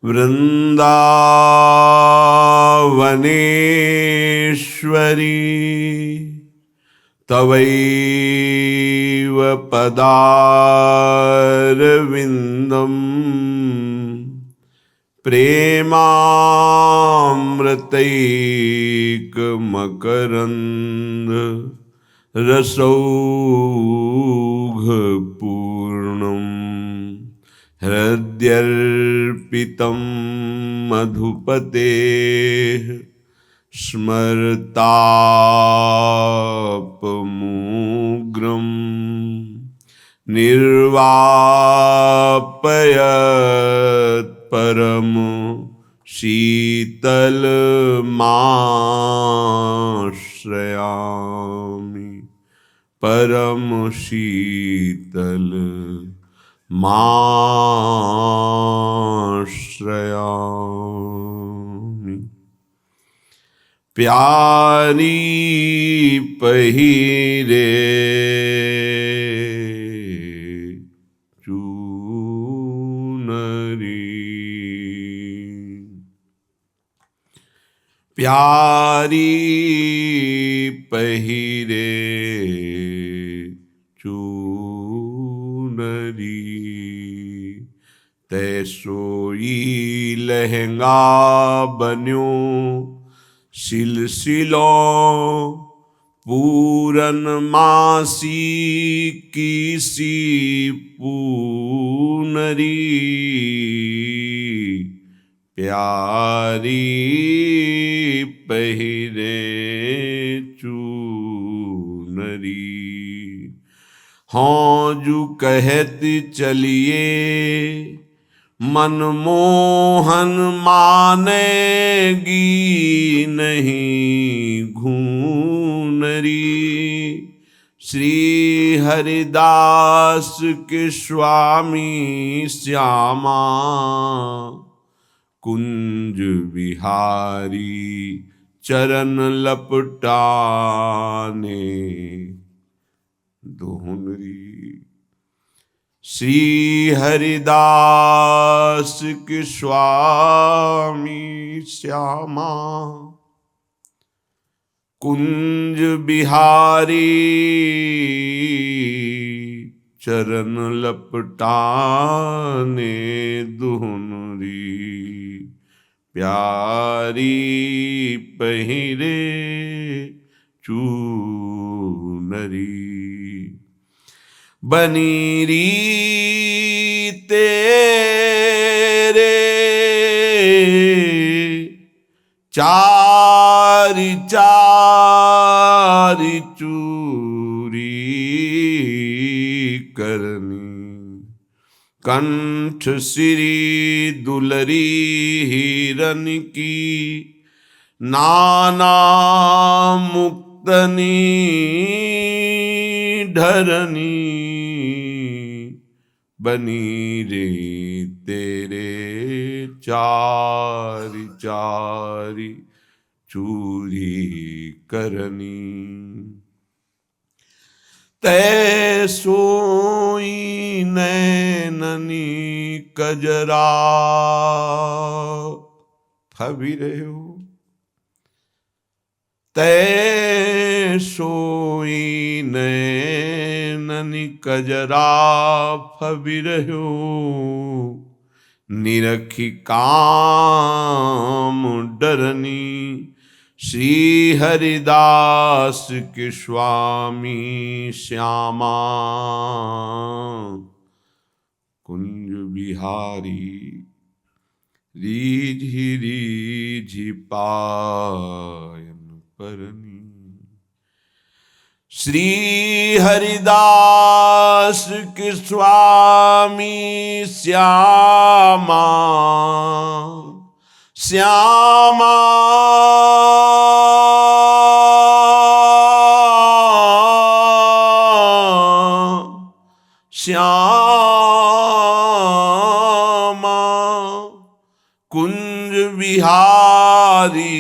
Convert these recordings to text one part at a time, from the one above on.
वृन्दावनेश्वरी तवैव पदारविन्दम् प्रेमामृतैकमकरन्द रसौघपूर्णम् हृद्यर्पितं मधुपतेः स्मरतापमुग्रं निर्वापयत् परम शीतलमाश्रयामि परम शीतल माश्रयामि। प्यारी पहिरे चूनरी, प्यारी पहिरे चूनरी, तैसोई लहंगा बन्यो सिलसिलों पूरन मासी किसी पूनरी। प्यारी पहिरे चूनरी, हों जू कहत चलिए मनमोहन मानेगी नहीं घूनरी। श्री हरिदास के स्वामी श्यामा कुंज बिहारी चरण लपटाने दोहनरी। श्री हरिदास के स्वामी श्यामा कुंज बिहारी चरण लपटाने दुहनरी। प्यारी पहिरे चूनरी, बनीरी तेरे चारि चारि चूरी करनी। कंठ सिरी दुलरी हिरन की नाना मुक्तनी ढरनी। बनी रे तेरे चारि चारि चूरी करनी। तै सोई नैननी कजरा फबिरयो। तै सोई नैननी कजरा फबिरयो। निरखी काम डरनी। श्री हरिदास के स्वामी श्यामा कुंज बिहारी रीझी रीझी पायन परनी। श्री हरिदास के स्वामी श्यामा श्यामा श्यामा कुंज बिहारी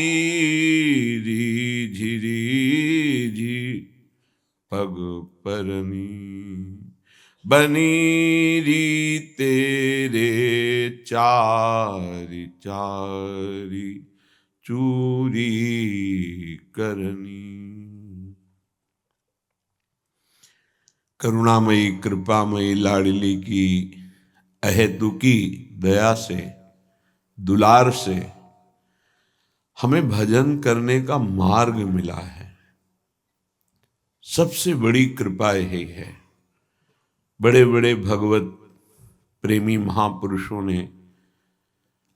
रीझी रीझी पग परनी। बनी री तेरे चारी चारी चूरी करनी। करुणामयी कृपामयी लाडली की अहेतुकी दया से, दुलार से हमें भजन करने का मार्ग मिला है। सबसे बड़ी कृपा यही है। बड़े बड़े भगवत प्रेमी महापुरुषों ने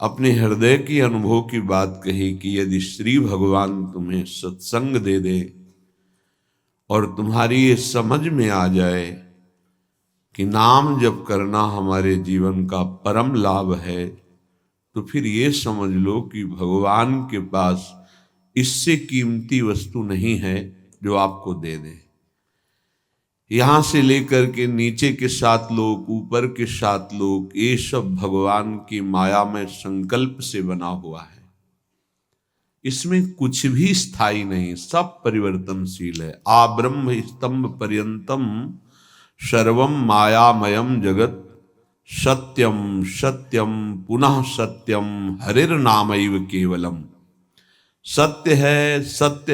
अपने हृदय की अनुभव की बात कही कि यदि श्री भगवान तुम्हें सत्संग दे दे और तुम्हारी ये समझ में आ जाए कि नाम जप करना हमारे जीवन का परम लाभ है, तो फिर ये समझ लो कि भगवान के पास इससे कीमती वस्तु नहीं है जो आपको दे दे। यहां से लेकर के नीचे के 7 लोक, ऊपर के 7 लोक, ये सब भगवान की माया में संकल्प से बना हुआ है। इसमें कुछ भी स्थायी नहीं, सब परिवर्तनशील है। आ ब्रह्म स्तंभ पर्यंतम सर्वम मायामयम जगत सत्यम सत्यम पुनः सत्यम हरिर्नामैव केवलम। सत्य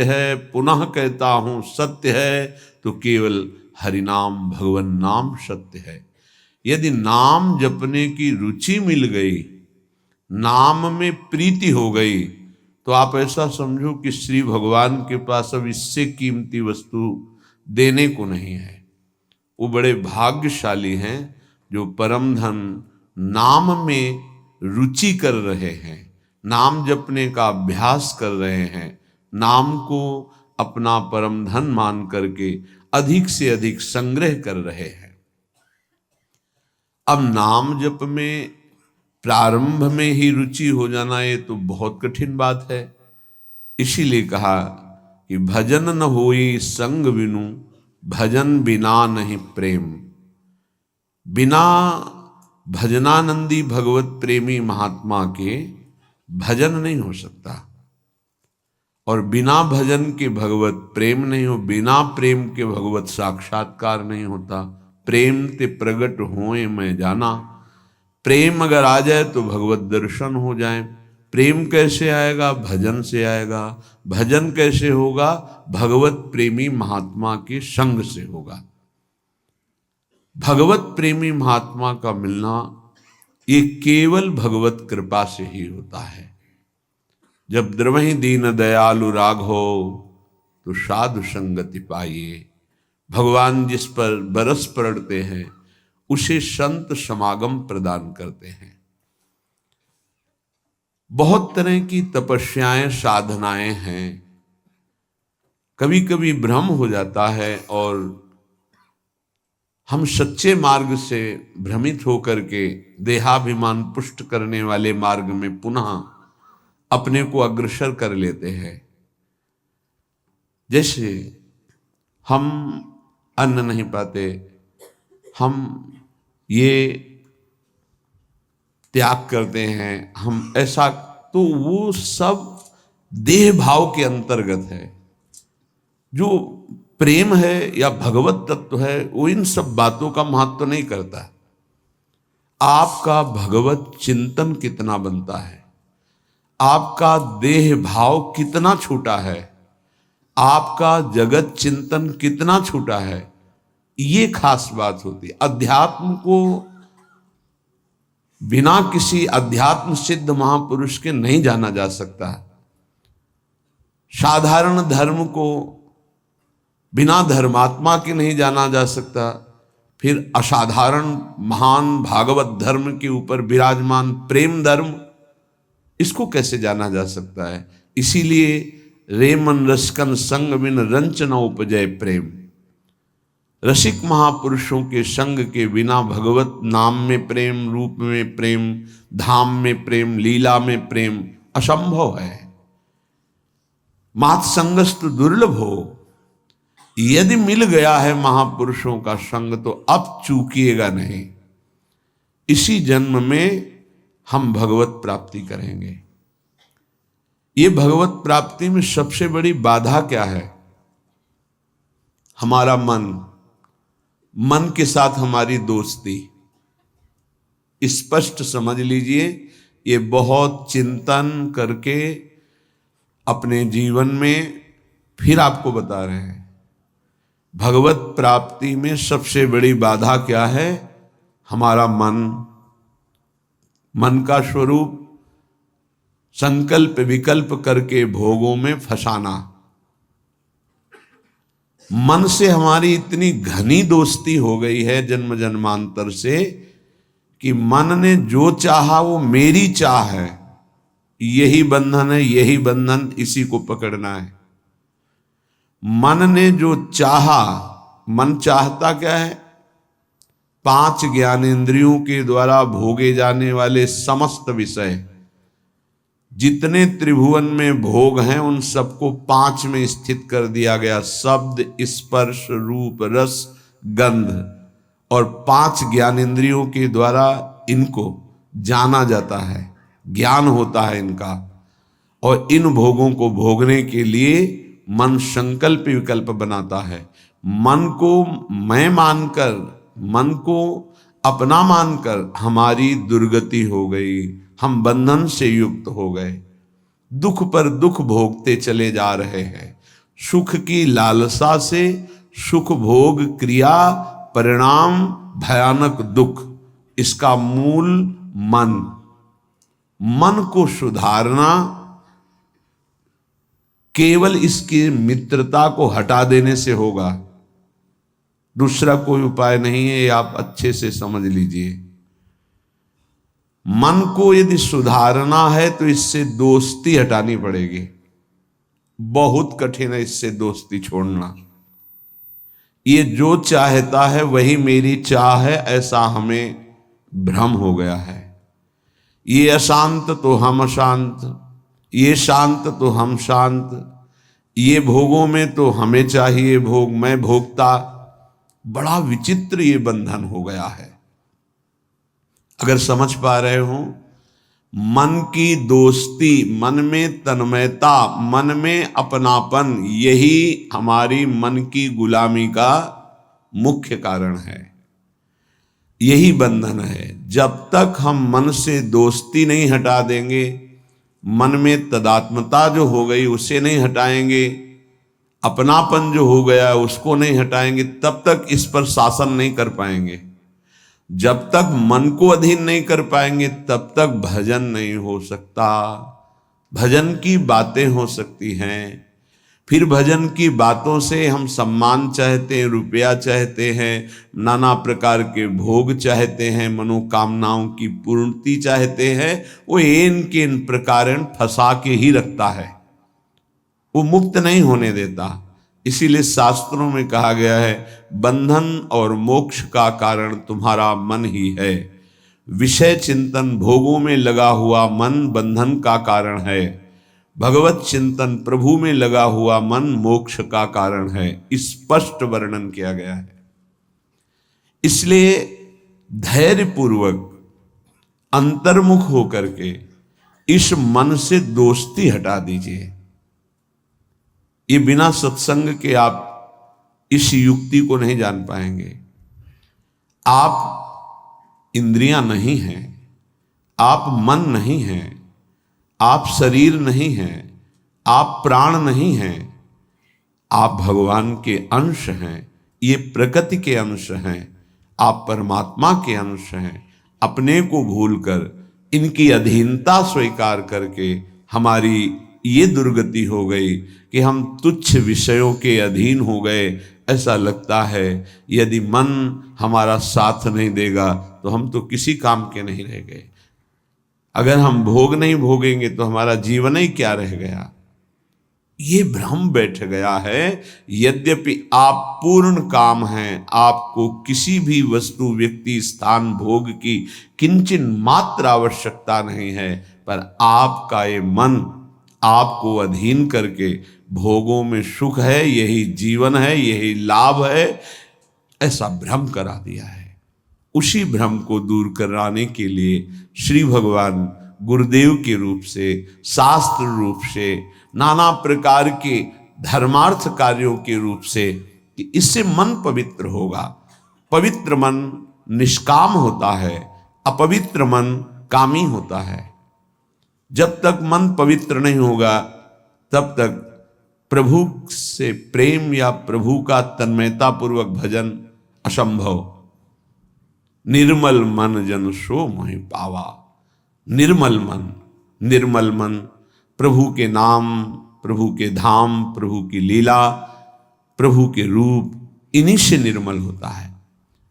है पुनः कहता हूं सत्य है, तो केवल हरिनाम भगवन नाम सत्य है। यदि नाम जपने की रुचि मिल गई, नाम में प्रीति हो गई, तो आप ऐसा समझो कि श्री भगवान के पास अब इससे कीमती वस्तु देने को नहीं है। वो बड़े भाग्यशाली हैं जो परम धन नाम में रुचि कर रहे हैं, नाम जपने का अभ्यास कर रहे हैं, नाम को अपना परम धन मान करके अधिक से अधिक संग्रह कर रहे हैं। अब नाम जप में प्रारंभ में ही रुचि हो जाना ये तो बहुत कठिन बात है। इसीलिए कहा कि भजन न होई संग बिनु, भजन बिना नहीं प्रेम। बिना भजनानंदी भगवत प्रेमी महात्मा के भजन नहीं हो सकता, और बिना भजन के भगवत प्रेम नहीं हो, बिना प्रेम के भगवत साक्षात्कार नहीं होता। प्रेम ते प्रगट होए मैं जाना। प्रेम अगर आ जाए तो भगवत दर्शन हो जाए। प्रेम कैसे आएगा? भजन से आएगा। भजन कैसे होगा? भगवत प्रेमी महात्मा के संग से होगा। भगवत प्रेमी महात्मा का मिलना ये केवल भगवत कृपा से ही होता है। जब द्रवहि दीन दयालु राघो तो साधु संगति पाइए। भगवान जिस पर बरस पड़ते हैं उसे संत समागम प्रदान करते हैं। बहुत तरह की तपस्याएं साधनाएं हैं। कभी कभी भ्रम हो जाता है और हम सच्चे मार्ग से भ्रमित होकर के देहाभिमान पुष्ट करने वाले मार्ग में पुनः अपने को अग्रसर कर लेते हैं। जैसे हम अन्न नहीं पाते, हम ये त्याग करते हैं, हम ऐसा, तो वो सब देह भाव के अंतर्गत है। जो प्रेम है या भगवत तत्व है वो इन सब बातों का महत्व नहीं करता। आपका भगवत चिंतन कितना बनता है, आपका देह भाव कितना छोटा है, आपका जगत चिंतन कितना छोटा है, ये खास बात होती है। अध्यात्म को बिना किसी अध्यात्म सिद्ध महापुरुष के नहीं जाना जा सकता। साधारण धर्म को बिना धर्मात्मा के नहीं जाना जा सकता। फिर असाधारण महान भागवत धर्म के ऊपर विराजमान प्रेम धर्म, इसको कैसे जाना जा सकता है? इसीलिए रे मन रसकन संग बिन रंच न उपजय प्रेम। रसिक महापुरुषों के संग के बिना भगवत नाम में प्रेम, रूप में प्रेम, धाम में प्रेम, लीला में प्रेम असंभव है। मात संगस्तु दुर्लभ हो। यदि मिल गया है महापुरुषों का संग तो अब चूकिएगा नहीं। इसी जन्म में हम भगवत प्राप्ति करेंगे। ये भगवत प्राप्ति में सबसे बड़ी बाधा क्या है? हमारा मन। मन के साथ हमारी दोस्ती। स्पष्ट समझ लीजिए, ये बहुत चिंतन करके अपने जीवन में फिर आपको बता रहे हैं। भगवत प्राप्ति में सबसे बड़ी बाधा क्या है? हमारा मन। मन का स्वरूप संकल्प विकल्प करके भोगों में फंसाना। मन से हमारी इतनी घनी दोस्ती हो गई है जन्म जन्मांतर से कि मन ने जो चाहा वो मेरी चाह है, यही बंधन है, यही बंधन, इसी को पकड़ना है। मन ने जो चाहा, मन चाहता क्या है? 5 ज्ञानेंद्रियों के द्वारा भोगे जाने वाले समस्त विषय, जितने त्रिभुवन में भोग हैं उन सबको 5 में स्थित कर दिया गया। शब्द, स्पर्श, रूप, रस, गंध, और 5 ज्ञानेंद्रियों के द्वारा इनको जाना जाता है, ज्ञान होता है इनका। और इन भोगों को भोगने के लिए मन संकल्प विकल्प बनाता है। मन को मैं मानकर, मन को अपना मानकर हमारी दुर्गति हो गई, हम बंधन से युक्त हो गए, दुख पर दुख भोगते चले जा रहे हैं। सुख की लालसा से सुख भोग क्रिया, परिणाम भयानक दुख। इसका मूल मन। मन को सुधारना केवल इसकी मित्रता को हटा देने से होगा, दूसरा कोई उपाय नहीं है। ये आप अच्छे से समझ लीजिए। मन को यदि सुधारना है तो इससे दोस्ती हटानी पड़ेगी। बहुत कठिन है इससे दोस्ती छोड़ना। ये जो चाहता है वही मेरी चाह है, ऐसा हमें भ्रम हो गया है। ये अशांत तो हम अशांत, ये शांत तो हम शांत, ये भोगों में तो हमें चाहिए भोग, मैं भोगता। बड़ा विचित्र ये बंधन हो गया है। अगर समझ पा रहे हो, मन की दोस्ती, मन में तन्मयता, मन में अपनापन, यही हमारी मन की गुलामी का मुख्य कारण है, यही बंधन है। जब तक हम मन से दोस्ती नहीं हटा देंगे, मन में तदात्मता जो हो गई उसे नहीं हटाएंगे, अपनापन जो हो गया उसको नहीं हटाएंगे, तब तक इस पर शासन नहीं कर पाएंगे। जब तक मन को अधीन नहीं कर पाएंगे तब तक भजन नहीं हो सकता। भजन की बातें हो सकती हैं, फिर भजन की बातों से हम सम्मान चाहते हैं, रुपया चाहते हैं, नाना प्रकार के भोग चाहते हैं, मनोकामनाओं की पूर्ति चाहते हैं। वो इन के इन प्रकार फंसा के ही रखता है, वो मुक्त नहीं होने देता। इसीलिए शास्त्रों में कहा गया है, बंधन और मोक्ष का कारण तुम्हारा मन ही है। विषय चिंतन भोगों में लगा हुआ मन बंधन का कारण है, भगवत चिंतन प्रभु में लगा हुआ मन मोक्ष का कारण है। स्पष्ट वर्णन किया गया है। इसलिए धैर्यपूर्वक अंतर्मुख होकर के इस मन से दोस्ती हटा दीजिए। ये बिना सत्संग के आप इस युक्ति को नहीं जान पाएंगे। आप इंद्रियां नहीं हैं, आप मन नहीं हैं, आप शरीर नहीं हैं, आप प्राण नहीं हैं, आप भगवान के अंश हैं, ये प्रकृति के अंश हैं, आप परमात्मा के अंश हैं। अपने को भूलकर इनकी अधीनता स्वीकार करके हमारी ये दुर्गति हो गई कि हम तुच्छ विषयों के अधीन हो गए। ऐसा लगता है यदि मन हमारा साथ नहीं देगा तो हम तो किसी काम के नहीं रह गए। अगर हम भोग नहीं भोगेंगे तो हमारा जीवन ही क्या रह गया। ये भ्रम बैठ गया है। यद्यपि आप पूर्ण काम हैं, आपको किसी भी वस्तु, व्यक्ति, स्थान, भोग की किंचिन मात्र आवश्यकता नहीं है, पर आपका ये मन आपको अधीन करके भोगों में सुख है, यही जीवन है, यही लाभ है, ऐसा भ्रम करा दिया है। उसी भ्रम को दूर कराने के लिए श्री भगवान गुरुदेव के रूप से, शास्त्र रूप से, नाना प्रकार के धर्मार्थ कार्यों के रूप से, कि इससे मन पवित्र होगा। पवित्र मन निष्काम होता है, अपवित्र मन कामी होता है। जब तक मन पवित्र नहीं होगा तब तक प्रभु से प्रेम या प्रभु का तन्मयता पूर्वक भजन असंभव। निर्मल मन जन सो मोहि पावा। निर्मल मन प्रभु के नाम, प्रभु के धाम, प्रभु की लीला, प्रभु के रूप, इन्हीं से निर्मल होता है।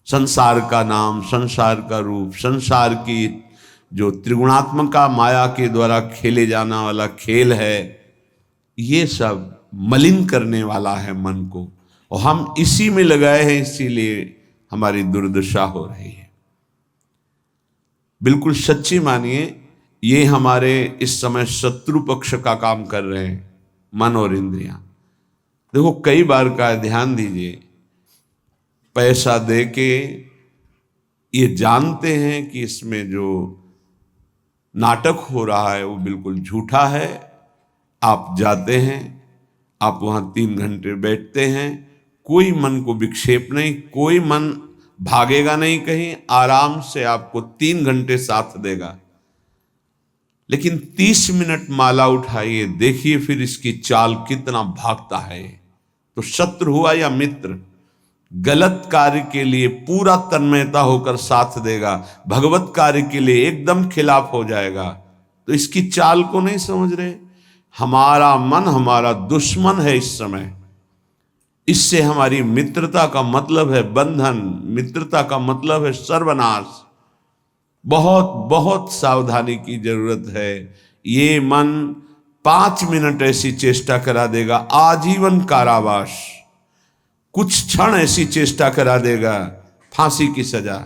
संसार का नाम, संसार का रूप, संसार की जो त्रिगुणात्मका माया के द्वारा खेले जाना वाला खेल है, ये सब मलिन करने वाला है मन को, और हम इसी में लगाए हैं, इसीलिए हमारी दुर्दशा हो रही है। बिल्कुल सच्ची मानिए, ये हमारे इस समय शत्रु पक्ष का काम कर रहे हैं, मन और इंद्रियां। देखो, कई बार का ध्यान दीजिए, पैसा दे के ये जानते हैं कि इसमें जो नाटक हो रहा है वो बिल्कुल झूठा है। आप जाते हैं, आप वहां 3 घंटे बैठते हैं, कोई मन को विक्षेप नहीं, कोई मन भागेगा नहीं कहीं, आराम से आपको 3 घंटे साथ देगा। लेकिन 30 मिनट माला उठाइए, देखिए फिर इसकी चाल कितना भागता है। तो शत्रु हुआ या मित्र, गलत कार्य के लिए पूरा तन्मयता होकर साथ देगा, भगवत कार्य के लिए एकदम खिलाफ हो जाएगा। तो इसकी चाल को नहीं समझ रहे। हमारा मन हमारा दुश्मन है इस समय। इससे हमारी मित्रता का मतलब है बंधन, मित्रता का मतलब है सर्वनाश। बहुत बहुत सावधानी की जरूरत है। ये मन 5 मिनट ऐसी चेष्टा करा देगा, आजीवन कारावास। कुछ क्षण ऐसी चेष्टा करा देगा, फांसी की सजा।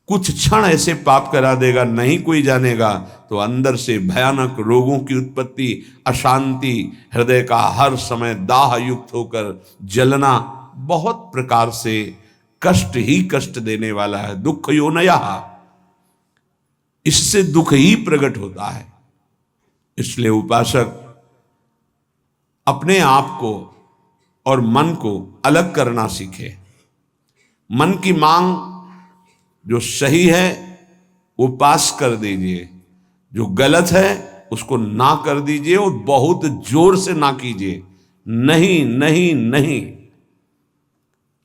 कुछ क्षण ऐसे पाप करा देगा, नहीं कोई जानेगा, तो अंदर से भयानक रोगों की उत्पत्ति, अशांति, हृदय का हर समय दाह युक्त होकर जलना, बहुत प्रकार से कष्ट ही कष्ट देने वाला है। दुख योनयः, इससे दुख ही प्रकट होता है। इसलिए उपासक अपने आप को और मन को अलग करना सीखे। मन की मांग जो सही है वो पास कर दीजिए, जो गलत है उसको ना कर दीजिए, और बहुत जोर से ना कीजिए। नहीं नहीं नहीं,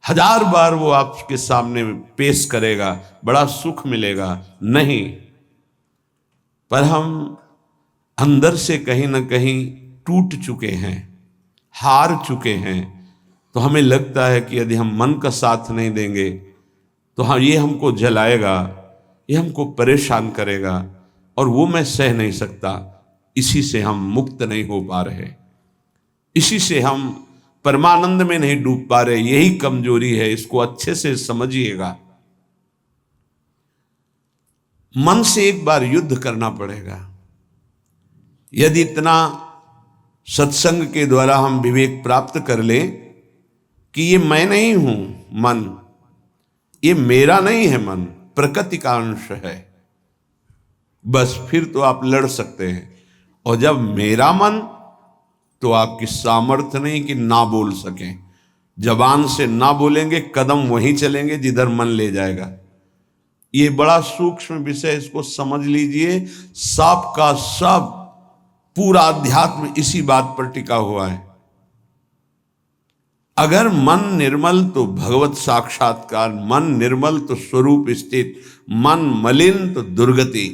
1000 बार वो आपके सामने पेश करेगा, बड़ा सुख मिलेगा। नहीं, पर हम अंदर से कहीं ना कहीं टूट चुके हैं, हार चुके हैं। तो हमें लगता है कि यदि हम मन का साथ नहीं देंगे तो हाँ, ये हमको जलाएगा, ये हमको परेशान करेगा, और वो मैं सह नहीं सकता। इसी से हम मुक्त नहीं हो पा रहे, इसी से हम परमानंद में नहीं डूब पा रहे। यही कमजोरी है, इसको अच्छे से समझिएगा। मन से एक बार युद्ध करना पड़ेगा। यदि इतना सत्संग के द्वारा हम विवेक प्राप्त कर लें कि ये मैं नहीं हूं मन, ये मेरा नहीं है मन, प्रकृति का अंश है, बस फिर तो आप लड़ सकते हैं। और जब मेरा मन, तो आपकी सामर्थ्य नहीं कि ना बोल सकें। जबान से ना बोलेंगे, कदम वहीं चलेंगे जिधर मन ले जाएगा। ये बड़ा सूक्ष्म विषय, इसको समझ लीजिए। सब का सब पूरा अध्यात्म इसी बात पर टिका हुआ है। अगर मन निर्मल तो भगवत साक्षात्कार, मन निर्मल तो स्वरूप स्थित, मन मलिन तो दुर्गति।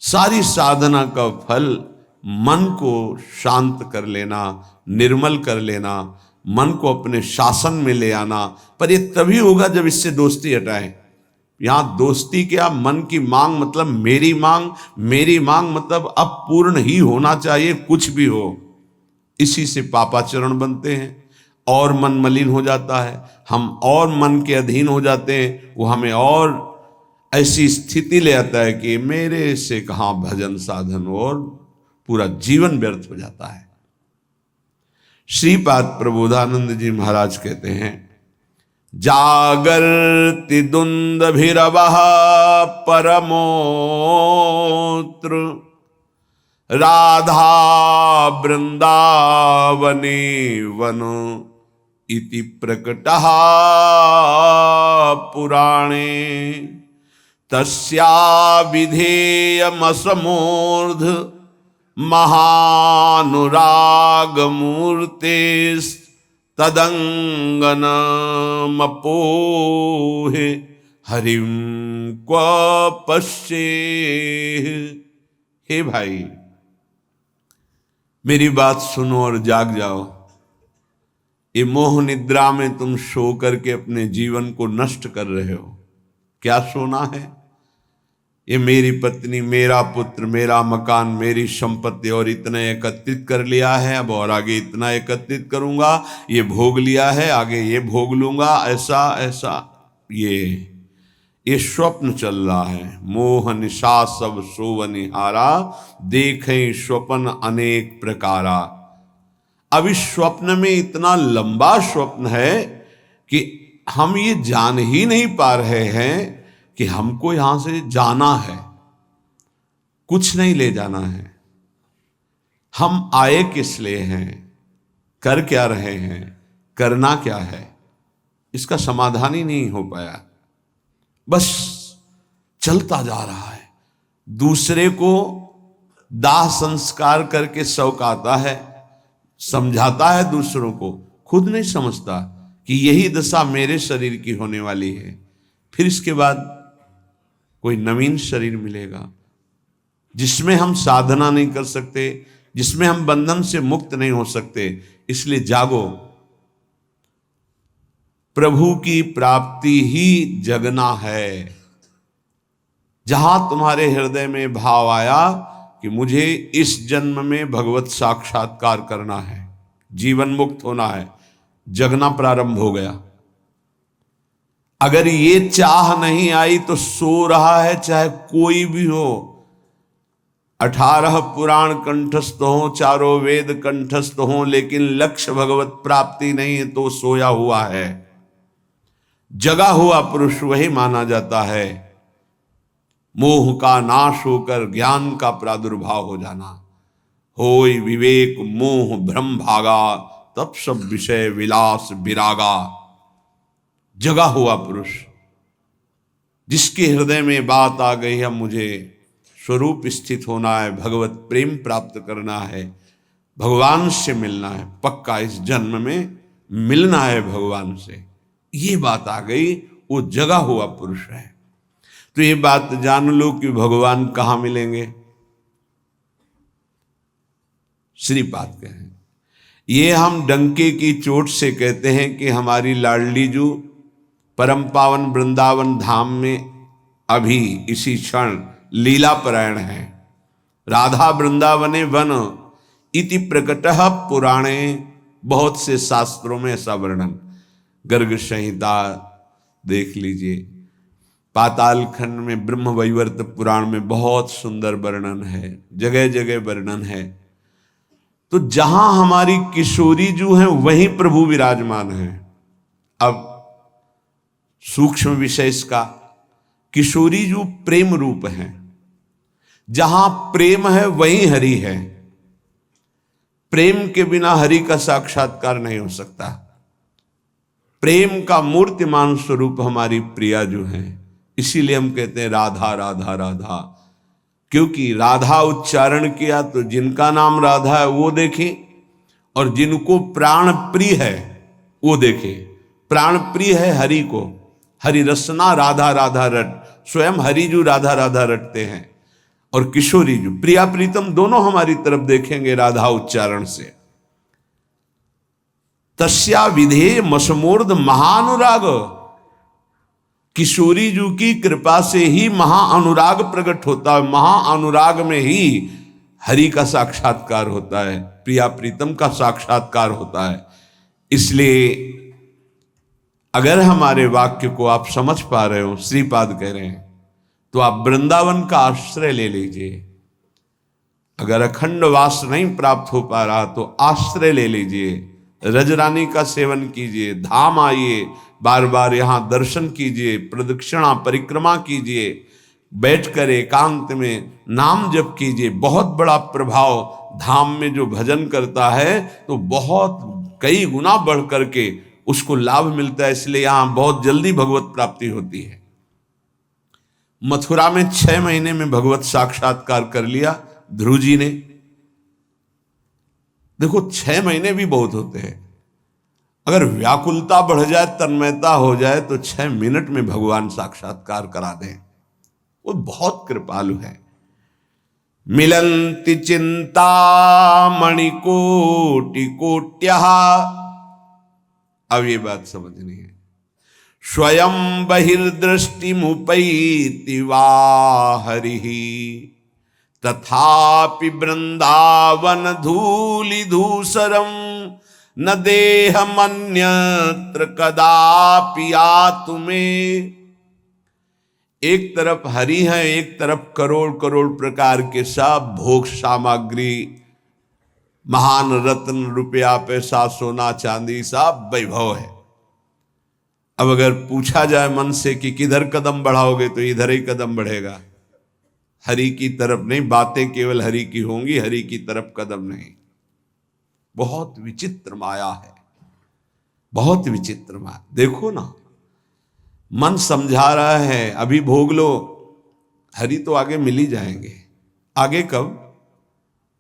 सारी साधना का फल मन को शांत कर लेना, निर्मल कर लेना, मन को अपने शासन में ले आना। पर ये तभी होगा जब इससे दोस्ती हटाएं। यहां दोस्ती क्या, मन की मांग मतलब मेरी मांग, मेरी मांग मतलब अब पूर्ण ही होना चाहिए, कुछ भी हो। इसी से पापाचरण बनते हैं और मन मलिन हो जाता है, हम और मन के अधीन हो जाते हैं। वो हमें और ऐसी स्थिति ले आता है कि मेरे से कहां भजन साधन, और पूरा जीवन व्यर्थ हो जाता है। श्रीपाद प्रबोधानंद जी महाराज कहते हैं, जागर्ति दुंदभिरवः परमोत्र राधा वृंदावने वन इति प्रकटः पुराणे तस्या विधेयमसमूर्ध महानुरागमूर्तेस्तदंगनमपोहे हरिं क्व पश्येह। हे भाई, मेरी बात सुनो और जाग जाओ। ये मोह निद्रा में तुम सो करके अपने जीवन को नष्ट कर रहे हो। क्या सोना है? ये मेरी पत्नी, मेरा पुत्र, मेरा मकान, मेरी संपत्ति और इतना एकत्रित कर लिया है, अब और आगे इतना एकत्रित करूंगा, ये भोग लिया है, आगे ये भोग लूंगा, ऐसा ऐसा। ये स्वप्न चल रहा है। मोह निशा सब सोवनिहारा, देखें स्वप्न अनेक प्रकारा। अब इस स्वप्न में इतना लंबा स्वप्न है कि हम ये जान ही नहीं पा रहे हैं कि हमको यहां से जाना है, कुछ नहीं ले जाना है। हम आए किस लिए हैं, कर क्या रहे हैं, करना क्या है, इसका समाधान ही नहीं हो पाया। बस चलता जा रहा है। दूसरे को दाह संस्कार करके शौक आता है, समझाता है दूसरों को, खुद नहीं समझता कि यही दशा मेरे शरीर की होने वाली है। फिर इसके बाद कोई नवीन शरीर मिलेगा जिसमें हम साधना नहीं कर सकते, जिसमें हम बंधन से मुक्त नहीं हो सकते। इसलिए जागो, प्रभु की प्राप्ति ही जगना है। जहां तुम्हारे हृदय में भाव आया कि मुझे इस जन्म में भगवत साक्षात्कार करना है, जीवन मुक्त होना है, जगना प्रारंभ हो गया। अगर ये चाह नहीं आई तो सो रहा है, चाहे कोई भी हो। 18 पुराण कंठस्थ हो, चारों वेद कंठस्थ हो, लेकिन लक्ष्य भगवत प्राप्ति नहीं है तो सोया हुआ है। जगा हुआ पुरुष वही माना जाता है। मोह का नाश होकर ज्ञान का प्रादुर्भाव हो जाना। होय विवेक मोह भ्रम भागा, तब सब विषय विलास विरागा। जगा हुआ पुरुष जिसके हृदय में बात आ गई है, मुझे स्वरूप स्थित होना है, भगवत प्रेम प्राप्त करना है, भगवान से मिलना है, पक्का इस जन्म में मिलना है भगवान से, ये बात आ गई, वो जगा हुआ पुरुष है। तो ये बात जान लो कि भगवान कहाँ मिलेंगे। श्रीपाद कहें, ये हम डंके की चोट से कहते हैं कि हमारी लाडली जू परम पावन वृंदावन धाम में अभी इसी क्षण लीला परायण है। राधा वृंदावने वन इति प्रकटः पुराणे। बहुत से शास्त्रों में ऐसा वर्णन, गर्ग संहिता देख लीजिए, पाताल खंड में ब्रह्म वैवर्त पुराण में बहुत सुंदर वर्णन है, जगह जगह वर्णन है। तो जहां हमारी किशोरी जो है वहीं प्रभु विराजमान है। अब सूक्ष्म विषय इसका, किशोरी जो प्रेम रूप है, जहां प्रेम है वहीं हरि है। प्रेम के बिना हरि का साक्षात्कार नहीं हो सकता। प्रेम का मूर्तिमान स्वरूप हमारी प्रिया जो है, इसीलिए हम कहते हैं राधा राधा राधा। क्योंकि राधा उच्चारण किया तो जिनका नाम राधा है वो देखे, और जिनको प्राण प्रिय है वो देखे। प्राण प्रिय है हरि को, हरि रसना राधा राधा रट, स्वयं हरि जो राधा राधा रटते हैं, और किशोरी जो प्रिया प्रीतम दोनों हमारी तरफ देखेंगे राधा उच्चारण से। तस्या विधेय मसमूर्ध महानुराग, किशोरी जी की कृपा से ही महाअनुराग प्रकट होता है। महाअनुराग में ही हरि का साक्षात्कार होता है, प्रिया प्रीतम का साक्षात्कार होता है। इसलिए अगर हमारे वाक्य को आप समझ पा रहे हो, श्रीपाद कह रहे हैं, तो आप वृंदावन का आश्रय ले लीजिए। अगर अखंड वास नहीं प्राप्त हो पा रहा तो आश्रय ले लीजिए, रजरानी का सेवन कीजिए, धाम आइए, बार बार यहाँ दर्शन कीजिए, प्रदक्षिणा परिक्रमा कीजिए, बैठकर एकांत में नाम जप कीजिए। बहुत बड़ा प्रभाव धाम में जो भजन करता है तो बहुत कई गुना बढ़ करके उसको लाभ मिलता है, इसलिए यहां बहुत जल्दी भगवत प्राप्ति होती है। मथुरा में 6 महीने में भगवत साक्षात्कार कर लिया ध्रुव जी ने। देखो 6 महीने भी बहुत होते हैं। अगर व्याकुलता बढ़ जाए, तन्मयता हो जाए, तो 6 मिनट में भगवान साक्षात्कार करा दें। वो बहुत कृपालु है। मिलंति चिंता मणिकोटि कोट्यः, अब ये बात समझनी है। स्वयं बहिर्दृष्टि मुपैति वा हरिः, तथापि वृंदावन धूलि धूसरम न देहमन्यत्र कदापि आतुमे। एक तरफ हरि है, एक तरफ करोड़ करोड़ प्रकार के सब भोग सामग्री, महान रत्न, रुपया, पैसा, सोना, चांदी, सब वैभव है। अब अगर पूछा जाए मन से कि किधर कदम बढ़ाओगे, तो इधर ही कदम बढ़ेगा, हरि की तरफ नहीं। बातें केवल हरि की होंगी, हरि की तरफ कदम नहीं। बहुत विचित्र माया है, बहुत विचित्र माया। देखो ना, मन समझा रहा है अभी भोग लो, हरि तो आगे मिल ही जाएंगे। आगे कब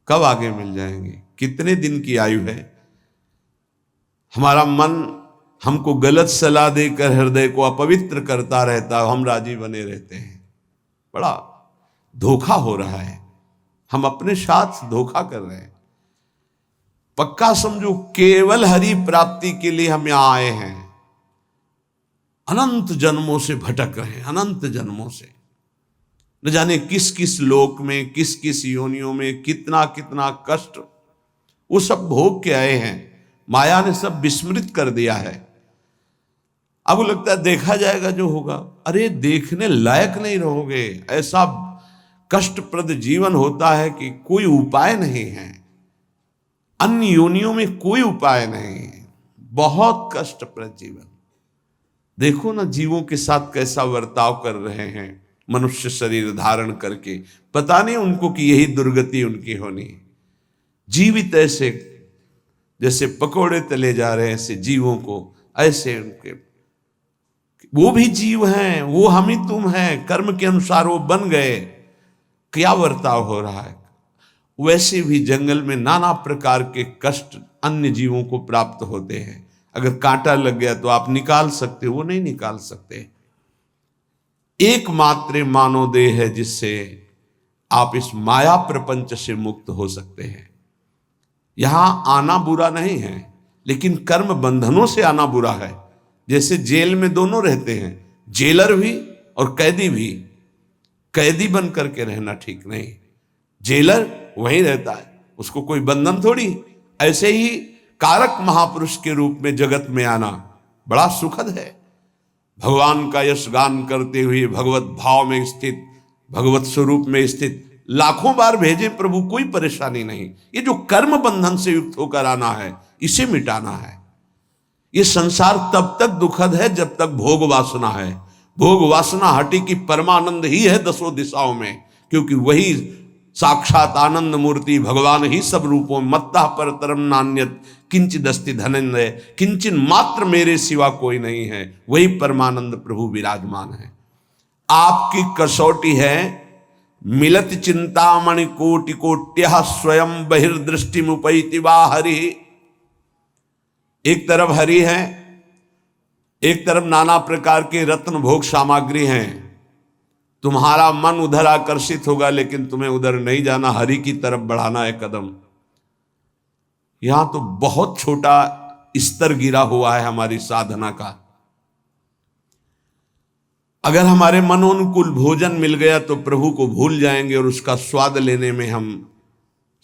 कब आगे मिल जाएंगे? कितने दिन की आयु है? हमारा मन हमको गलत सलाह देकर हृदय को अपवित्र करता रहता है, हम राजी बने रहते हैं। बड़ा धोखा हो रहा है, हम अपने साथ धोखा कर रहे हैं। पक्का समझो, केवल हरि प्राप्ति के लिए हम यहां आए हैं। अनंत जन्मों से भटक रहे हैं, अनंत जन्मों से, न जाने किस किस लोक में, किस किस योनियों में कितना कितना कष्ट वो सब भोग के आए हैं। माया ने सब विस्मृत कर दिया है। अब लगता है देखा जाएगा जो होगा। अरे देखने लायक नहीं रहोगे। ऐसा कष्टप्रद जीवन होता है कि कोई उपाय नहीं है। अन्य योनियों में कोई उपाय नहीं है। बहुत कष्टप्रद जीवन। देखो ना जीवों के साथ कैसा बर्ताव कर रहे हैं, मनुष्य शरीर धारण करके। पता नहीं उनको कि यही दुर्गति उनकी होनी है। जीवित ऐसे जैसे पकोड़े तले जा रहे हैं, ऐसे जीवों को, ऐसे उनके, वो भी जीव हैं, वो हम ही तुम हैं, कर्म के अनुसार वो बन गए। क्या बर्ताव हो रहा है। वैसे भी जंगल में नाना प्रकार के कष्ट अन्य जीवों को प्राप्त होते हैं। अगर कांटा लग गया तो आप निकाल सकते हो, वो नहीं निकाल सकते। एकमात्र मानव देह है जिससे आप इस माया प्रपंच से मुक्त हो सकते हैं। यहां आना बुरा नहीं है, लेकिन कर्म बंधनों से आना बुरा है। जैसे जेल में दोनों रहते हैं, जेलर भी और कैदी भी। कैदी बन करके रहना ठीक नहीं, जेलर वहीं रहता है, उसको कोई बंधन थोड़ी। ऐसे ही कारक महापुरुष के रूप में जगत में आना बड़ा सुखद है। भगवान का यश गान करते हुए भगवत भाव में स्थित, भगवत स्वरूप में स्थित लाखों बार भेजे प्रभु, कोई परेशानी नहीं। ये जो कर्म बंधन से युक्त होकर आना है, इसे मिटाना है। ये संसार तब तक दुखद है जब तक भोग वासना है। भोग वासना हटी की परमानंद ही है दसों दिशाओं में, क्योंकि वही साक्षात आनंद मूर्ति भगवान ही सब रूपों में। मत्तः परतरम नान्यत किंचिदस्ति धनंजय, किंचन मात्र मेरे सिवा कोई नहीं है। वही परमानंद प्रभु विराजमान है। आपकी कसौटी है मिलत चिंतामणि कोटि कोट्यः स्वयं बहिर्दृष्टि मुपैति वा हरि। एक तरफ हरि है, एक तरफ नाना प्रकार के रत्न भोग सामग्री हैं। तुम्हारा मन उधर आकर्षित होगा, लेकिन तुम्हें उधर नहीं जाना, हरि की तरफ बढ़ाना है कदम। यहां तो बहुत छोटा स्तर गिरा हुआ है हमारी साधना का। अगर हमारे मनोनुकूल भोजन मिल गया तो प्रभु को भूल जाएंगे और उसका स्वाद लेने में हम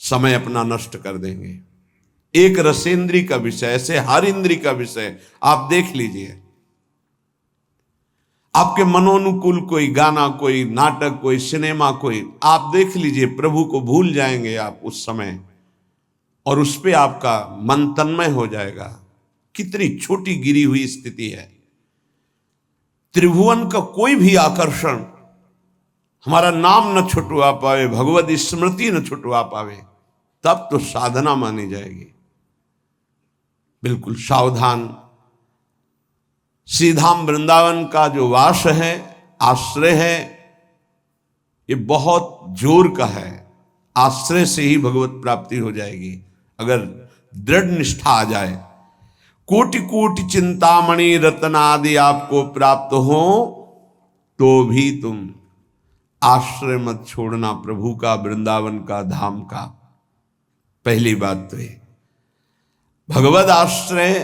समय अपना नष्ट कर देंगे। एक रसेंद्री का विषय, ऐसे हर इंद्री का विषय आप देख लीजिए। आपके मनोनुकूल कोई गाना, कोई नाटक, कोई सिनेमा, कोई आप देख लीजिए, प्रभु को भूल जाएंगे आप उस समय, और उस पे आपका मन तन्मय हो जाएगा। कितनी छोटी गिरी हुई स्थिति है। त्रिभुवन का कोई भी आकर्षण हमारा नाम न छुटवा पावे, भगवत स्मृति न छुटवा पावे, तब तो साधना मानी जाएगी। बिल्कुल सावधान, श्रीधाम वृंदावन का जो वास है, आश्रय है, ये बहुत जोर का है। आश्रय से ही भगवत प्राप्ति हो जाएगी अगर दृढ़ निष्ठा आ जाए। कोटि कोटि चिंतामणि रत्न आदि आपको प्राप्त हो तो भी तुम आश्रय मत छोड़ना प्रभु का, वृंदावन का, धाम का। पहली बात तो ये भगवत आश्रय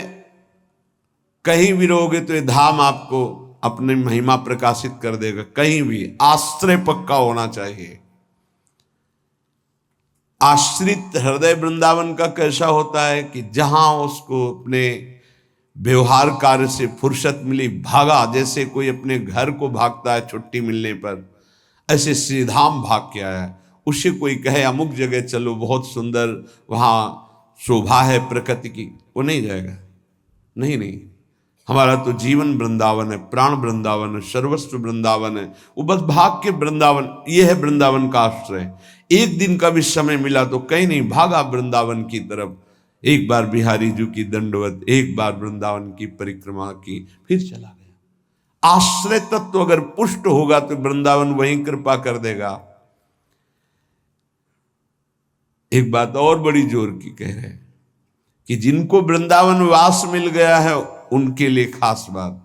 कहीं भी रहोगे तो ये धाम आपको अपनी महिमा प्रकाशित कर देगा। कहीं भी आश्रय पक्का होना चाहिए। आश्रित हृदय वृंदावन का कैसा होता है कि जहां उसको अपने व्यवहार कार्य से फुर्सत मिली भागा, जैसे कोई अपने घर को भागता है छुट्टी मिलने पर, ऐसे श्रीधाम भाग के आया। उससे कोई कहे अमुक जगह चलो बहुत सुंदर, वहां शोभा है प्रकृति की, वो नहीं जाएगा। नहीं, हमारा तो जीवन वृंदावन है, प्राण वृंदावन है, सर्वस्व वृंदावन है। वो बस भाग के वृंदावन, ये है वृंदावन का आश्रय। एक दिन का भी समय मिला तो कहीं नहीं, भागा वृंदावन की तरफ। एक बार बिहारी जी की दंडवत, एक बार वृंदावन की परिक्रमा की, फिर चला गया। आश्रय तत्व अगर पुष्ट होगा तो वृंदावन वहीं कृपा कर देगा। एक बात और बड़ी जोर की कह रहे हैं कि जिनको वृंदावन वास मिल गया है उनके लिए खास बात,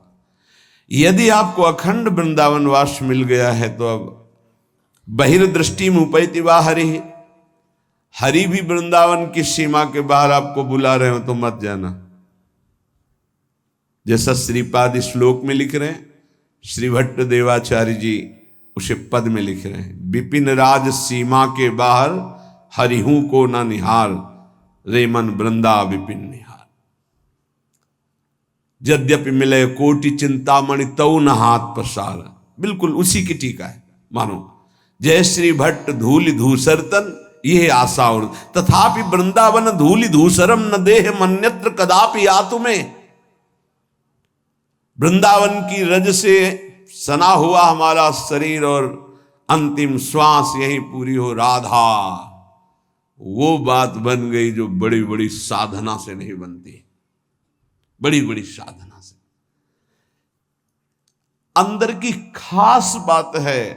यदि आपको अखंड वृंदावन वास मिल गया है तो अब बहिर्दृष्टि मुपैति वा हरि, हरि भी वृंदावन की सीमा के बाहर आपको बुला रहे हो तो मत जाना। जैसा श्रीपाद श्लोक में लिख रहे हैं, श्री भट्ट देवाचार्य जी उसे पद में लिख रहे हैं, विपिन राज सीमा के बाहर हरिहू को न निहार, रे मन वृंदा विपिन निहार। यद्यपि मिले कोटि चिंतामणि तऊ न हाथ पसार। बिल्कुल उसी की टीका है मानो। जय श्री भट्ट धूलि धूसरतन यह आशा और, तथापि वृंदावन धूलि धूसरम न देह मन्यत्र कदापि आतु में। वृंदावन की रज से सना हुआ हमारा शरीर और अंतिम श्वास यही पूरी हो राधा, वो बात बन गई जो बड़ी बड़ी साधना से नहीं बनती। बड़ी बड़ी साधना से अंदर की खास बात है।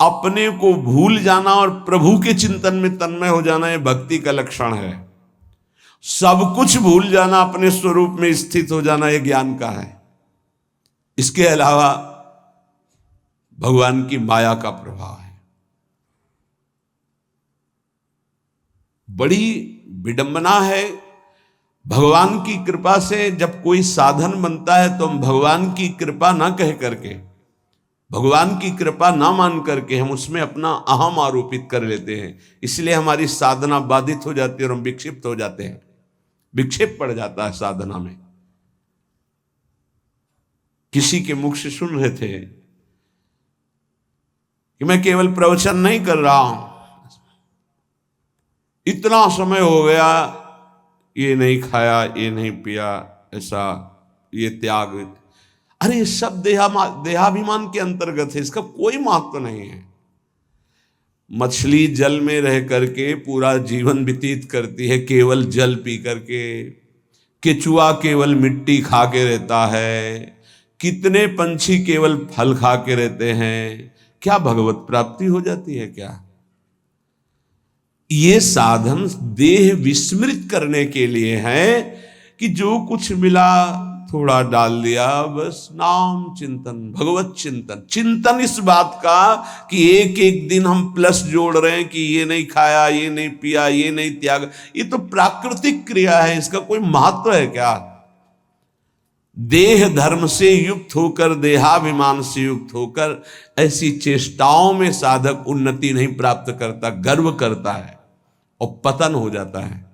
अपने को भूल जाना और प्रभु के चिंतन में तन्मय हो जाना, यह भक्ति का लक्षण है। सब कुछ भूल जाना, अपने स्वरूप में स्थित हो जाना, यह ज्ञान का है। इसके अलावा भगवान की माया का प्रभाव है। बड़ी विडंबना है। भगवान की कृपा से जब कोई साधन बनता है तो हम भगवान की कृपा ना कह करके, भगवान की कृपा ना मान करके हम उसमें अपना अहम आरोपित कर लेते हैं। इसलिए हमारी साधना बाधित हो जाती है और हम विक्षिप्त हो जाते हैं। विक्षेप पड़ जाता है साधना में। किसी के मुख से सुन रहे थे कि मैं केवल प्रवचन नहीं कर रहा हूं, इतना समय हो गया, ये नहीं खाया, ये नहीं पिया, ऐसा, ये त्याग। अरे सब देहाभिमान के अंतर्गत है, इसका कोई महत्व नहीं है। मछली जल में रह करके पूरा जीवन व्यतीत करती है केवल जल पी करके। केचुआ केवल मिट्टी खा के रहता है। कितने पंछी केवल फल खा के रहते हैं। क्या भगवत प्राप्ति हो जाती है क्या? ये साधन देह विस्मृत करने के लिए है कि जो कुछ मिला थोड़ा डाल दिया, बस नाम चिंतन, भगवत चिंतन। चिंतन इस बात का कि एक एक दिन हम प्लस जोड़ रहे हैं कि ये नहीं खाया, ये नहीं पिया, ये नहीं त्याग। ये तो प्राकृतिक क्रिया है, इसका कोई महत्व है क्या? देह धर्म से युक्त होकर, देहाभिमान से युक्त होकर ऐसी चेष्टाओं में साधक उन्नति नहीं प्राप्त करता, गर्व करता है और पतन हो जाता है।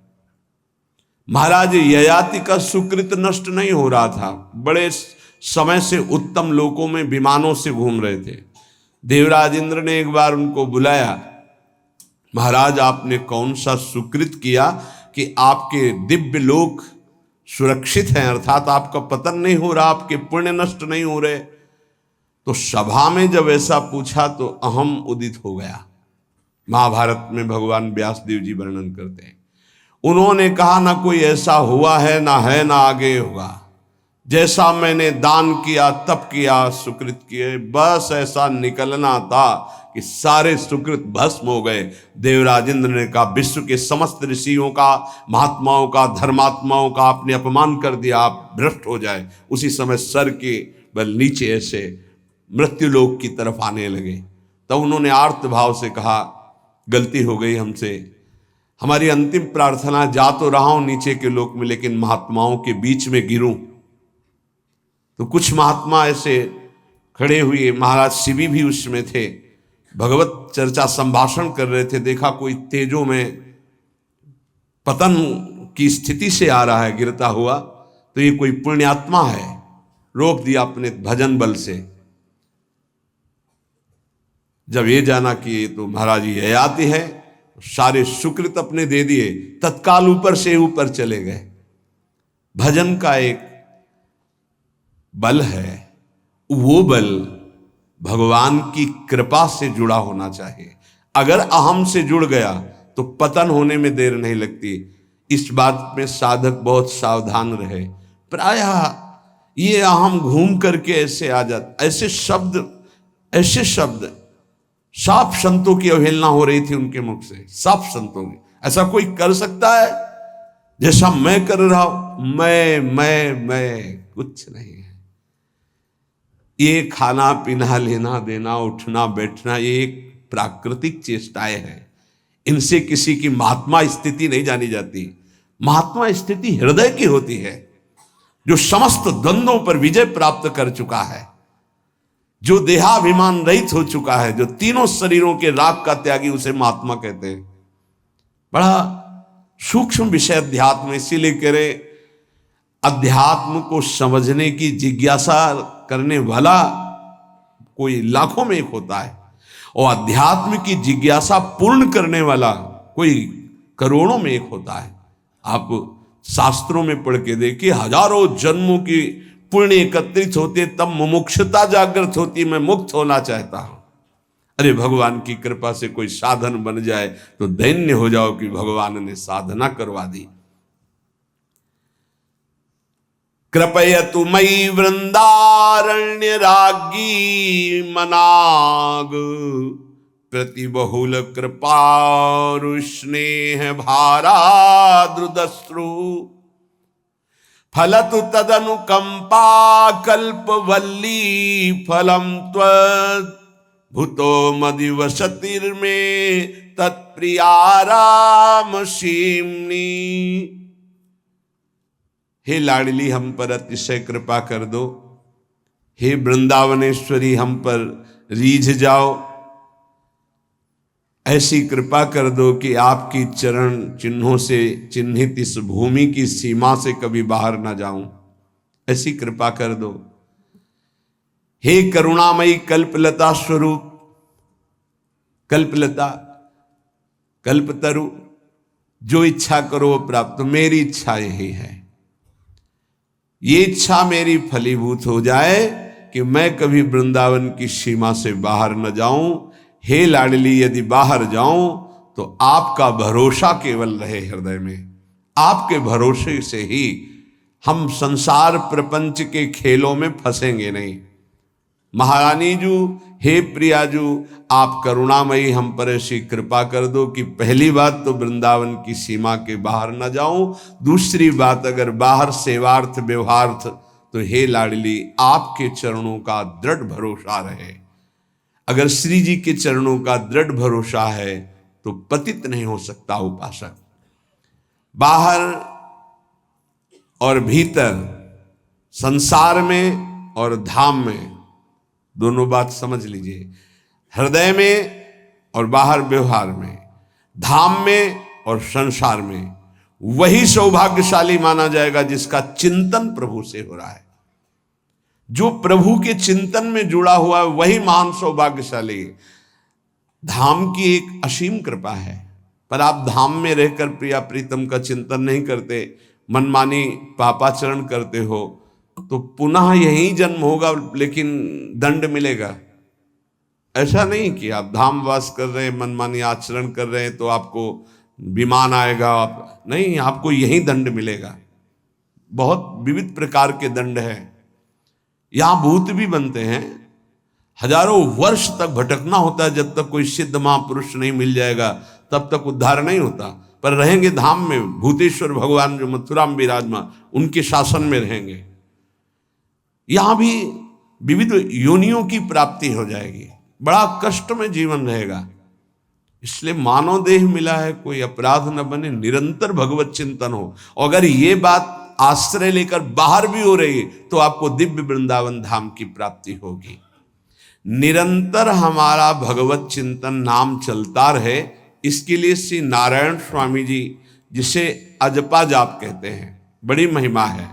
महाराज ययाति का सुकृत नष्ट नहीं हो रहा था। बड़े समय से उत्तम लोकों में विमानों से घूम रहे थे। देवराज इंद्र ने एक बार उनको बुलाया, महाराज आपने कौन सा सुकृत किया कि आपके दिव्य लोक सुरक्षित हैं, अर्थात आपका पतन नहीं हो रहा, आपके पुण्य नष्ट नहीं हो रहे। तो सभा में जब ऐसा पूछा तो अहम उदित हो गया। महाभारत में भगवान व्यासदेव जी वर्णन करते हैं। उन्होंने कहा ना कोई ऐसा हुआ है, ना है, ना आगे होगा। जैसा मैंने दान किया तप किया सुकृत किए, बस ऐसा निकलना था कि सारे सुकृत भस्म हो गए। देवराज इंद्र ने कहा विश्व के समस्त ऋषियों का, महात्माओं का, धर्मात्माओं का आपने अपमान कर दिया, आप भ्रष्ट हो जाए। उसी समय सर के बल नीचे ऐसे मृत्युलोक की तरफ आने लगे। तब उन्होंने आर्त भाव से कहा गलती हो गई हमसे, हमारी अंतिम प्रार्थना, जा तो रहा हूं नीचे के लोक में लेकिन महात्माओं के बीच में गिरूं। तो कुछ महात्मा ऐसे खड़े हुए, महाराज शिवी भी उसमें थे, भगवत चर्चा संभाषण कर रहे थे। देखा कोई तेजों में पतन की स्थिति से आ रहा है गिरता हुआ, तो ये कोई पुण्यात्मा है, रोक दिया अपने भजन बल से। जब ये जाना कि ये तो महाराज ये आती है, सारे सुकृत अपने दे दिए, तत्काल ऊपर से ऊपर चले गए। भजन का एक बल है, वो बल भगवान की कृपा से जुड़ा होना चाहिए। अगर अहम से जुड़ गया तो पतन होने में देर नहीं लगती। इस बात में साधक बहुत सावधान रहे। प्रायः ये अहम घूम करके ऐसे आ जाता, ऐसे शब्द साफ संतों की अवहेलना हो रही थी उनके मुख से, साफ संतों की। ऐसा कोई कर सकता है जैसा मैं कर रहा हूं? मैं कुछ नहीं है। ये खाना पीना, लेना देना, उठना बैठना, ये एक प्राकृतिक चेष्टाएं हैं। इनसे किसी की महात्मा स्थिति नहीं जानी जाती। महात्मा स्थिति हृदय की होती है, जो समस्त द्वंद्वों पर विजय प्राप्त कर चुका है, जो देहाभिमान रहित हो चुका है, जो तीनों शरीरों के राग का त्यागी, उसे महात्मा कहते हैं। बड़ा सूक्ष्म विषय अध्यात्म, इसीलिए कह रहे अध्यात्म को समझने की जिज्ञासा करने वाला कोई लाखों में एक होता है, और अध्यात्म की जिज्ञासा पूर्ण करने वाला कोई करोड़ों में एक होता है। आप शास्त्रों में पढ़ के देखिए, हजारों जन्मों की पुण्य एकत्रित होते तब मुमुक्षुता जागृत होती, मैं मुक्त होना चाहता हूं। अरे भगवान की कृपा से कोई साधन बन जाए तो दैन्य हो जाओ कि भगवान ने साधना करवा दी। कृपयतु मयि वृंदारण्य रागी मनाग, प्रति बहुल कृपारु स्नेह भाराद्रुदश्रु, फलतु तदनुकंपा कल्पवल्ली फलम त्वत्, भूतो मदिवसतिर्मे तत्प्रियाराम सीमनी। हे लाडली हम पर अतिशय कृपा कर दो, हे वृंदावनेश्वरी हम पर रीझ जाओ, ऐसी कृपा कर दो कि आपकी चरण चिन्हों से चिन्हित इस भूमि की सीमा से कभी बाहर ना जाऊं, ऐसी कृपा कर दो। हे करुणामयी कल्पलता स्वरूप, कल्पलता कल्पतरु, जो इच्छा करो वो प्राप्त। मेरी इच्छा यही है, ये इच्छा मेरी फलीभूत हो जाए कि मैं कभी वृंदावन की सीमा से बाहर न जाऊं। हे लाडली, यदि बाहर जाऊं तो आपका भरोसा केवल रहे हृदय में। आपके भरोसे से ही हम संसार प्रपंच के खेलों में फंसेंगे नहीं। महारानी जू, हे प्रियाजू, आप करुणामयी हम पर ऐसी कृपा कर दो कि पहली बात तो वृंदावन की सीमा के बाहर न जाऊं, दूसरी बात अगर बाहर सेवार्थ व्यवहार्थ तो हे लाडली आपके चरणों का दृढ़ भरोसा रहे। अगर श्री जी के चरणों का दृढ़ भरोसा है तो पतित नहीं हो सकता उपासक। बाहर और भीतर, संसार में और धाम में, दोनों बात समझ लीजिए। हृदय में और बाहर व्यवहार में, धाम में और संसार में, वही सौभाग्यशाली माना जाएगा जिसका चिंतन प्रभु से हो रहा है। जो प्रभु के चिंतन में जुड़ा हुआ है वही महान सौभाग्यशाली है। धाम की एक असीम कृपा है, पर आप धाम में रहकर प्रिया प्रीतम का चिंतन नहीं करते, मनमानी पापाचरण करते हो, तो पुनः यही जन्म होगा लेकिन दंड मिलेगा। ऐसा नहीं कि आप धाम वास कर रहे हैं, मनमानी आचरण कर रहे हैं तो आपको विमान आएगा, नहीं, आपको यही दंड मिलेगा। बहुत विविध प्रकार के दंड है। यहां भूत भी बनते हैं, हजारों वर्ष तक भटकना होता है, जब तक कोई सिद्ध महापुरुष नहीं मिल जाएगा तब तक उद्धार नहीं होता। पर रहेंगे धाम में, भूतेश्वर भगवान जो मथुरा में विराजमान, उनके शासन में रहेंगे। यहां भी विविध योनियों की प्राप्ति हो जाएगी, बड़ा कष्ट में जीवन रहेगा। इसलिए मानव देह मिला है, कोई अपराध न बने, निरंतर भगवत चिंतन हो। और अगर ये बात आश्रय लेकर बाहर भी हो रही तो आपको दिव्य वृंदावन धाम की प्राप्ति होगी। निरंतर हमारा भगवत चिंतन नाम चलता रहे, इसके लिए श्री नारायण स्वामी जी, जिसे अजपा जाप कहते हैं, बड़ी महिमा है।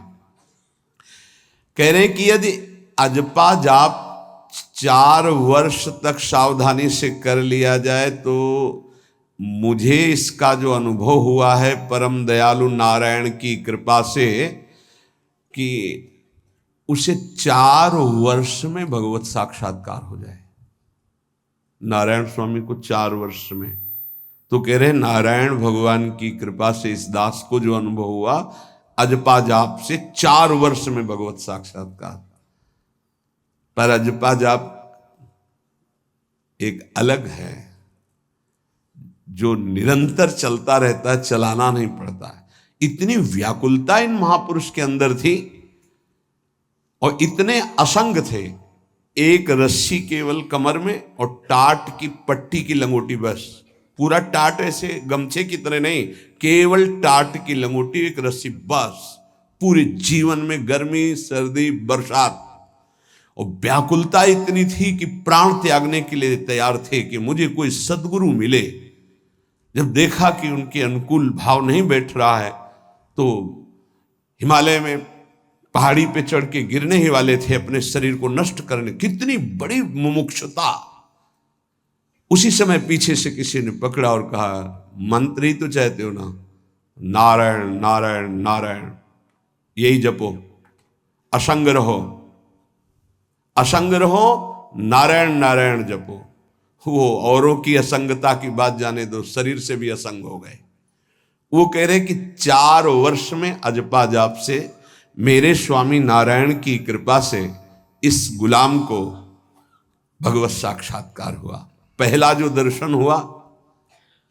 कह रहे हैं कि यदि अजपा जाप 4 वर्ष तक सावधानी से कर लिया जाए तो मुझे इसका जो अनुभव हुआ है परम दयालु नारायण की कृपा से, कि उसे 4 वर्ष में भगवत साक्षात्कार हो जाए। नारायण स्वामी को 4 वर्ष में, तो कह रहे नारायण भगवान की कृपा से इस दास को जो अनुभव हुआ अजपा जाप से 4 वर्ष में भगवत साक्षात्कार। पर अजपा जाप एक अलग है, जो निरंतर चलता रहता है, चलाना नहीं पड़ता है। इतनी व्याकुलता इन महापुरुष के अंदर थी और इतने असंग थे। एक रस्सी केवल कमर में और टाट की पट्टी की लंगोटी, बस। पूरा टाट ऐसे गमछे की तरह नहीं, केवल टाट की लंगोटी, एक रस्सी, बस। पूरे जीवन में गर्मी, सर्दी, बरसात, और व्याकुलता इतनी थी कि प्राण त्यागने के लिए तैयार थे कि मुझे कोई सद्गुरु मिले। जब देखा कि उनके अनुकूल भाव नहीं बैठ रहा है तो हिमालय में पहाड़ी पे चढ़ के गिरने ही वाले थे, अपने शरीर को नष्ट करने। कितनी बड़ी मुमुक्षुता! उसी समय पीछे से किसी ने पकड़ा और कहा, मंत्र ही तो चाहते हो ना, नारायण नारायण नारायण, यही जपो, असंग रहो, असंग रहो, नारायण नारायण जपो। वो औरों की असंगता की बात जाने दो, शरीर से भी असंग हो गए। वो कह रहे कि 4 वर्ष में अजपा जाप से मेरे स्वामी नारायण की कृपा से इस गुलाम को भगवत साक्षात्कार हुआ। पहला जो दर्शन हुआ,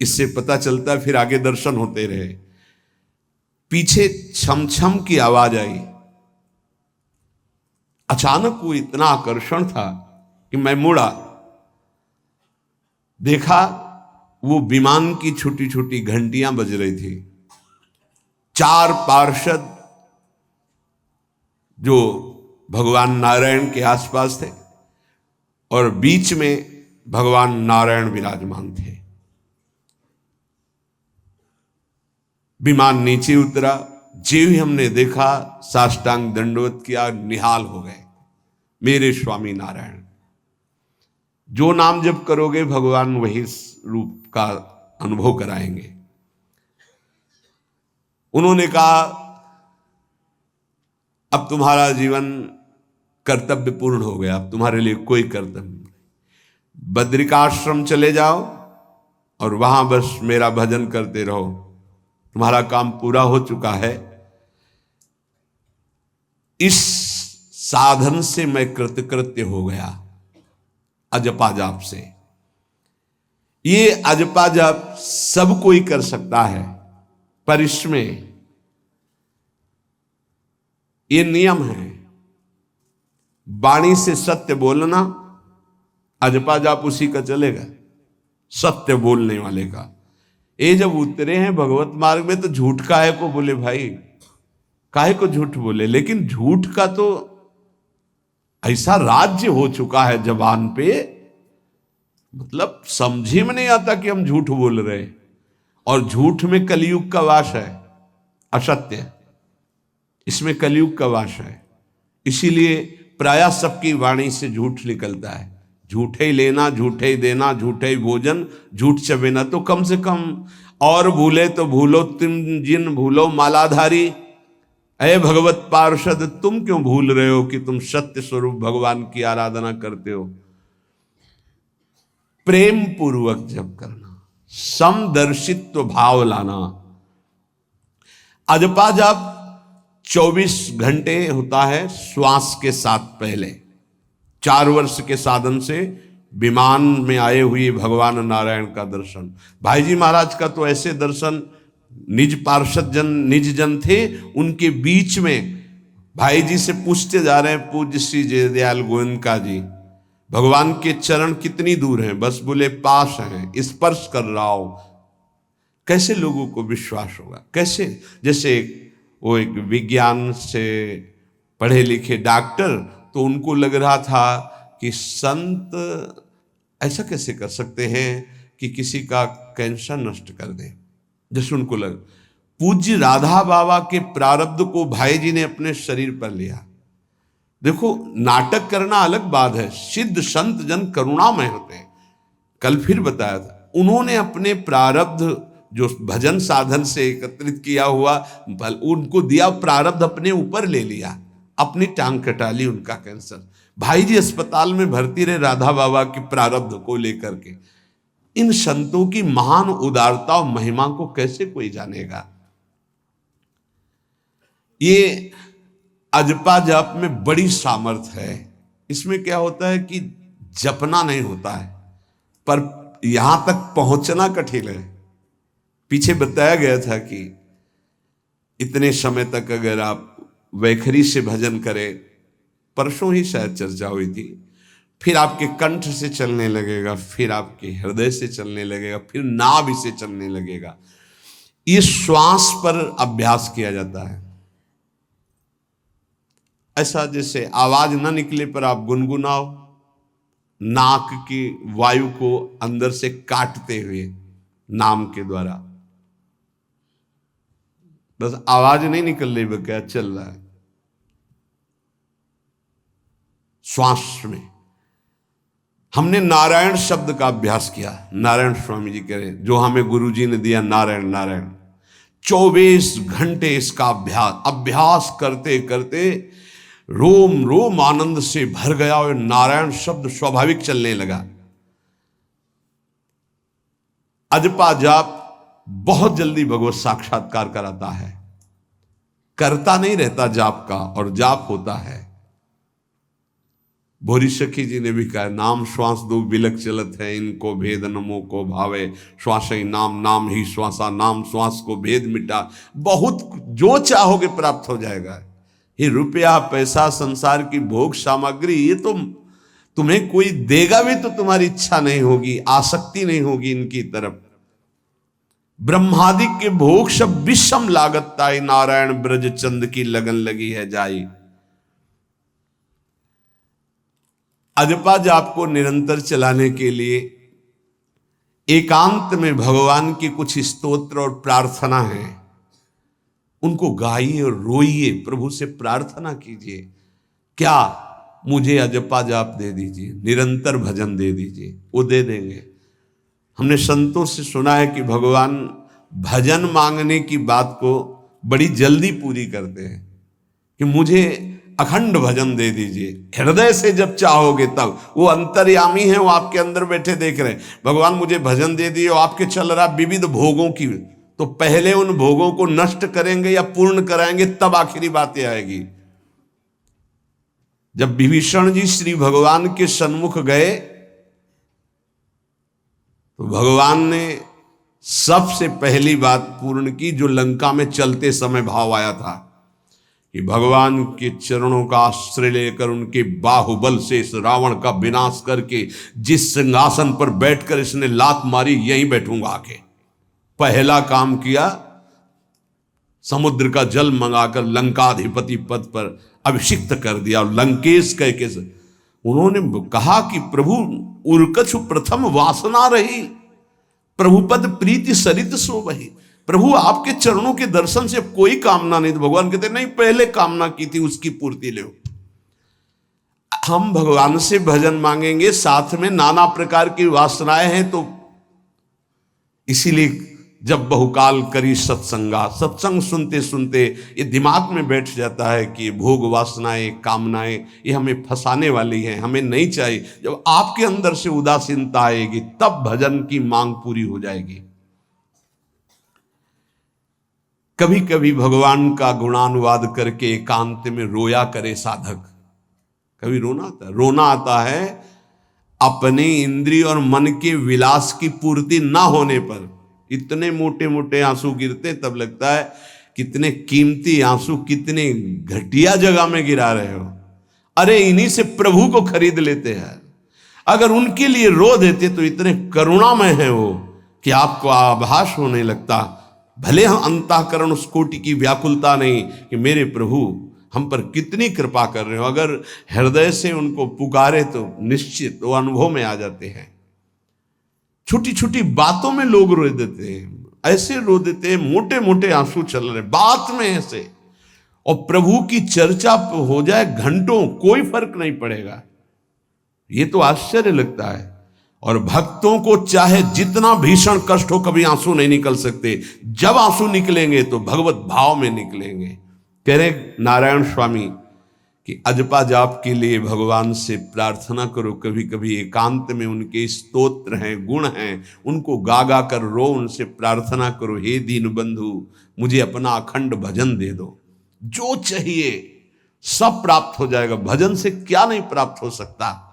इससे पता चलता है फिर आगे दर्शन होते रहे। पीछे छम छम की आवाज आई। अचानक वो इतना आकर्षण था कि मैं मुड़ा, देखा वो विमान की छोटी छोटी घंटियां बज रही थी। 4 पार्षद जो भगवान नारायण के आसपास थे और बीच में भगवान नारायण विराजमान थे। विमान नीचे उतरा, जो ही हमने देखा साष्टांग दंडवत किया, निहाल हो गए। मेरे स्वामी नारायण, जो नाम जप करोगे भगवान वही रूप का अनुभव कराएंगे। उन्होंने कहा, अब तुम्हारा जीवन कर्तव्य पूर्ण हो गया, अब तुम्हारे लिए कोई कर्तव्य नहीं। बद्रिकाश्रम चले जाओ और वहां बस मेरा भजन करते रहो, तुम्हारा काम पूरा हो चुका है। इस साधन से मैं कृतकृत्य हो गया, अजपा जाप से। ये अजपा जाप सब कोई कर सकता है, पर इसमें ये नियम है, वाणी से सत्य बोलना। अजपा जाप उसी का चलेगा, सत्य बोलने वाले का। ये जब उतरे हैं भगवत मार्ग में तो झूठ काहे को बोले भाई, काहे को झूठ बोले। लेकिन झूठ का तो ऐसा राज्य हो चुका है जबान पे, मतलब समझी में नहीं आता कि हम झूठ बोल रहे हैं। और झूठ में कलयुग का वास है, असत्य, इसमें कलयुग का वास है। इसीलिए प्रायः सबकी वाणी से झूठ निकलता है। झूठे ही लेना, झूठे ही देना, झूठे ही भोजन, झूठ चबेना। तो कम से कम और भूले तो भूलो तुम जिन भूलो मालाधारी। अय भगवत पार्षद, तुम क्यों भूल रहे हो कि तुम सत्य स्वरूप भगवान की आराधना करते हो। प्रेम पूर्वक जप करना, समदर्शित्व भाव लाना। अजपा जाप 24 घंटे होता है श्वास के साथ पहले। 4 वर्ष के साधन से विमान में आए हुए भगवान नारायण का दर्शन। भाई जी महाराज का तो ऐसे दर्शन, निज पार्षद जन निज जन थे, उनके बीच में भाई जी से पूछते जा रहे हैं, पूज्य श्री जयदयाल गोयनका जी, भगवान के चरण कितनी दूर हैं? बस बोले पास हैं, स्पर्श कर रहा हो। कैसे लोगों को विश्वास होगा? कैसे? जैसे वो एक विज्ञान से पढ़े लिखे डॉक्टर, तो उनको लग रहा था कि संत ऐसा कैसे कर सकते हैं कि किसी का कैंसर नष्ट कर दें। जैसे उनको लग, पूज्य राधा बाबा के प्रारब्ध को भाई जी ने अपने शरीर पर लिया। देखो, नाटक करना अलग बात है, सिद्ध संत जन करुणामय होते हैं। कल फिर बताया था, उन्होंने अपने प्रारब्ध जो भजन साधन से एकत्रित किया हुआ उनको दिया, प्रारब्ध अपने ऊपर ले लिया, अपनी टांग कटा ली उनका कैंसर। भाई जी अस्पताल में भर्ती रहे राधा बाबा के प्रारब्ध को लेकर के। इन संतों की महान उदारता और महिमा को कैसे कोई जानेगा? ये अजपा जाप में बड़ी सामर्थ्य है। इसमें क्या होता है कि जपना नहीं होता है, पर यहां तक पहुंचना कठिन है। पीछे बताया गया था कि इतने समय तक अगर आप वैखरी से भजन करें, परसों ही शायद चर्चा हुई थी, फिर आपके कंठ से चलने लगेगा, फिर आपके हृदय से चलने लगेगा, फिर नाभि से चलने लगेगा। ये श्वास पर अभ्यास किया जाता है। ऐसा जैसे आवाज ना निकले पर आप गुनगुनाओ, नाक की वायु को अंदर से काटते हुए नाम के द्वारा, बस आवाज नहीं निकल रही, वो क्या चल रहा है श्वास में। हमने नारायण शब्द का अभ्यास किया। नारायण स्वामी जी कह रहे, जो हमें गुरु जी ने दिया, नारायण नारायण। 24 घंटे इसका अभ्यास करते करते रोम रोम आनंद से भर गया और नारायण शब्द स्वाभाविक चलने लगा। अजपा जाप बहुत जल्दी भगवत साक्षात्कार कराता है। करता नहीं रहता जाप का, और जाप होता है। भोरी सखी जी ने भी कहा, नाम श्वास दो बिलक चलत है, इनको भेद नमो को भावे, श्वास ही नाम नाम ही श्वासा, नाम श्वास को भेद मिटा। बहुत जो चाहोगे प्राप्त हो जाएगा। ये रुपया पैसा संसार की भोग सामग्री, ये तो तुम्हें कोई देगा भी तो तुम्हारी इच्छा नहीं होगी, आसक्ति नहीं होगी इनकी तरफ। ब्रह्मादिक के भोग सब विषम लागत ताई, नारायण ब्रज चंद की लगन लगी है जाई। अजपा जाप को निरंतर चलाने के लिए एकांत में भगवान की कुछ स्तोत्र और प्रार्थना है, उनको गाइए और रोइए, प्रभु से प्रार्थना कीजिए। क्या? मुझे अजपा जाप दे दीजिए, निरंतर भजन दे दीजिए, वो दे देंगे। हमने संतों से सुना है कि भगवान भजन मांगने की बात को बड़ी जल्दी पूरी करते हैं, कि मुझे अखंड भजन दे दीजिए, हृदय से जब चाहोगे तब। वो अंतर्यामी है, वो आपके अंदर बैठे देख रहे हैं। भगवान मुझे भजन दे दिए, और आपके चल रहा विविध भोगों की, तो पहले उन भोगों को नष्ट करेंगे या पूर्ण कराएंगे, तब आखिरी बातें आएगी। जब विभीषण जी श्री भगवान के सन्मुख गए, तो भगवान ने सबसे पहली बात पूर्ण की, जो लंका में चलते समय भाव आया था, कि भगवान के चरणों का आश्रय लेकर उनके बाहुबल से इस रावण का विनाश करके जिस सिंहासन पर बैठकर इसने लात मारी, यहीं बैठूंगा आके। पहला काम किया, समुद्र का जल मंगाकर लंकाधिपति पद पर अभिषिक्त कर दिया। लंकेश कह के उन्होंने कहा कि प्रभु उर्कछु प्रथम वासना रही, प्रभुपद प्रीति सरित सो वही। प्रभु आपके चरणों के दर्शन से कोई कामना नहीं। तो भगवान कहते नहीं, पहले कामना की थी उसकी पूर्ति ले। हम भगवान से भजन मांगेंगे, साथ में नाना प्रकार की वासनाएं हैं, तो इसीलिए जब बहुकाल करी सत्संगा, सत्संग सुनते सुनते ये दिमाग में बैठ जाता है कि भोग वासनाएं कामनाएं ये हमें फंसाने वाली हैं, हमें नहीं चाहिए। जब आपके अंदर से उदासीनता आएगी, तब भजन की मांग पूरी हो जाएगी। कभी कभी भगवान का गुणानुवाद करके एकांत में रोया करे साधक। कभी रोना आता है अपने इंद्रिय और मन के विलास की पूर्ति ना होने पर। इतने मोटे मोटे आंसू गिरते, तब लगता है कितने कीमती आंसू कितने घटिया जगह में गिरा रहे हो। अरे इन्हीं से प्रभु को खरीद लेते हैं। अगर उनके लिए रो देते तो इतने करुणामय है वो कि आपको आभास होने लगता। भले हम अंतःकरण उस कोटि की व्याकुलता नहीं कि मेरे प्रभु हम पर कितनी कृपा कर रहे हो, अगर हृदय से उनको पुकारे तो निश्चित वो अनुभव में आ जाते हैं। छोटी छोटी बातों में लोग रो देते हैं, ऐसे रो देते हैं, मोटे मोटे आंसू चल रहे बात में ऐसे, और प्रभु की चर्चा हो जाए घंटों, कोई फर्क नहीं पड़ेगा। ये तो आश्चर्य लगता है। और भक्तों को चाहे जितना भीषण कष्ट हो, कभी आंसू नहीं निकल सकते। जब आंसू निकलेंगे तो भगवत भाव में निकलेंगे। कह रहे नारायण स्वामी कि अजपा जाप के लिए भगवान से प्रार्थना करो। कभी कभी एकांत में उनके स्तोत्र हैं, गुण हैं, उनको गा गा कर रो, उनसे प्रार्थना करो, हे दीन बंधु मुझे अपना अखंड भजन दे दो। जो चाहिए सब प्राप्त हो जाएगा। भजन से क्या नहीं प्राप्त हो सकता।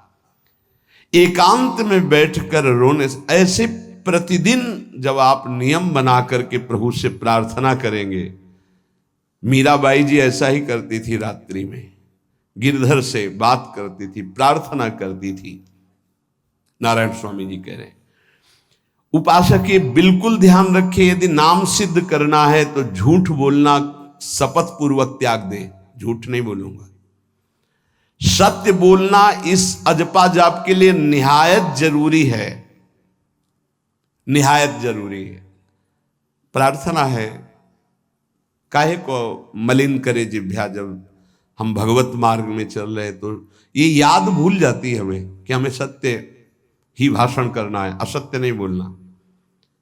एकांत में बैठकर रोने से, ऐसे प्रतिदिन जब आप नियम बना करके प्रभु से प्रार्थना करेंगे। मीराबाई जी ऐसा ही करती थी, रात्रि में गिरधर से बात करती थी, प्रार्थना करती थी। नारायण स्वामी जी कह रहे उपासक ये बिल्कुल ध्यान रखे, यदि नाम सिद्ध करना है तो झूठ बोलना शपथ पूर्वक त्याग दे। झूठ नहीं बोलूंगा, सत्य बोलना इस अजपा जाप के लिए निहायत जरूरी है, निहायत जरूरी है। प्रार्थना है, काहे को मलिन करे जिह्वा। जब हम भगवत मार्ग में चल रहे तो ये याद भूल जाती है हमें कि हमें सत्य ही भाषण करना है, असत्य नहीं बोलना।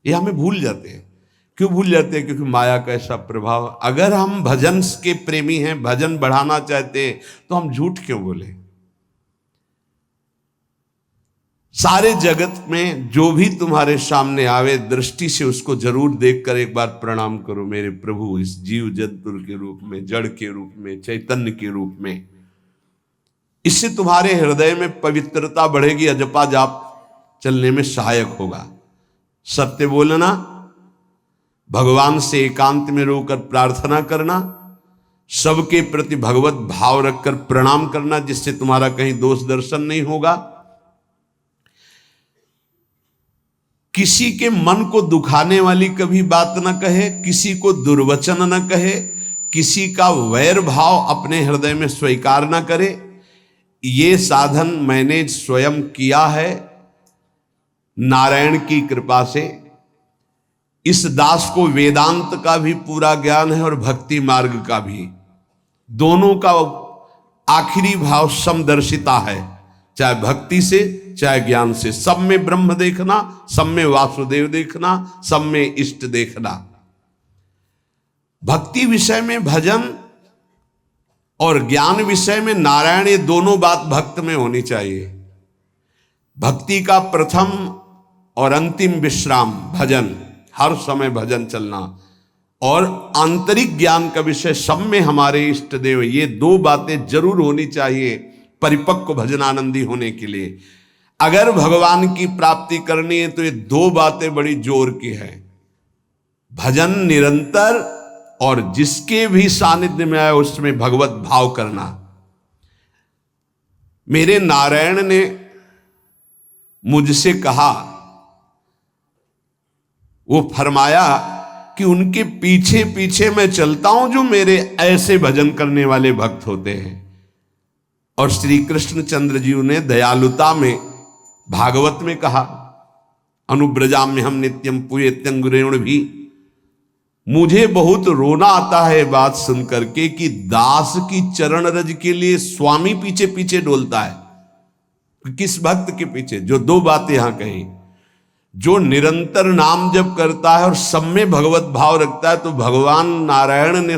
ये हमें भूल जाते हैं। क्यों भूल जाते हैं? क्योंकि माया का ऐसा प्रभाव। अगर हम भजन के प्रेमी हैं, भजन बढ़ाना चाहते हैं, तो हम झूठ क्यों बोले? सारे जगत में जो भी तुम्हारे सामने आवे, दृष्टि से उसको जरूर देखकर एक बार प्रणाम करो। मेरे प्रभु इस जीव जंतु के रूप में, जड़ के रूप में, चैतन्य के रूप में। इससे तुम्हारे हृदय में पवित्रता बढ़ेगी, अजपा जाप चलने में सहायक होगा। सत्य बोलना, भगवान से एकांत में रोकर प्रार्थना करना, सबके प्रति भगवत भाव रखकर प्रणाम करना, जिससे तुम्हारा कहीं दोष दर्शन नहीं होगा। किसी के मन को दुखाने वाली कभी बात न कहे, किसी को दुर्वचन न कहे, किसी का वैर भाव अपने हृदय में स्वीकार न करे। ये साधन मैंने स्वयं किया है नारायण की कृपा से। इस दास को वेदांत का भी पूरा ज्ञान है और भक्ति मार्ग का भी। दोनों का आखिरी भाव समदर्शिता है, चाहे भक्ति से चाहे ज्ञान से। सब में ब्रह्म देखना, सब में वासुदेव देखना, सब में इष्ट देखना। भक्ति विषय में भजन और ज्ञान विषय में नारायण, ये दोनों बात भक्त में होनी चाहिए। भक्ति का प्रथम और अंतिम विश्राम भजन, हर समय भजन चलना, और आंतरिक ज्ञान का विषय सब में हमारे इष्ट देव। ये दो बातें जरूर होनी चाहिए परिपक्व भजनानंदी होने के लिए। अगर भगवान की प्राप्ति करनी है तो ये दो बातें बड़ी जोर की है। भजन निरंतर, और जिसके भी सानिध्य में आए उसमें भगवत भाव करना। मेरे नारायण ने मुझसे कहा, वो फरमाया कि उनके पीछे पीछे मैं चलता हूं जो मेरे ऐसे भजन करने वाले भक्त होते हैं। और श्री कृष्णचंद्र जी ने दयालुता में भागवत में कहा, अनुब्रजाम में हम नित्यम पुयत्यंगुरेण भी। मुझे बहुत रोना आता है बात सुनकर के कि दास की चरण रज के लिए स्वामी पीछे पीछे डोलता है। किस भक्त के पीछे? जो दो बातें यहां कही, जो निरंतर नाम जप करता है और सब में भगवत भाव रखता है। तो भगवान नारायण ने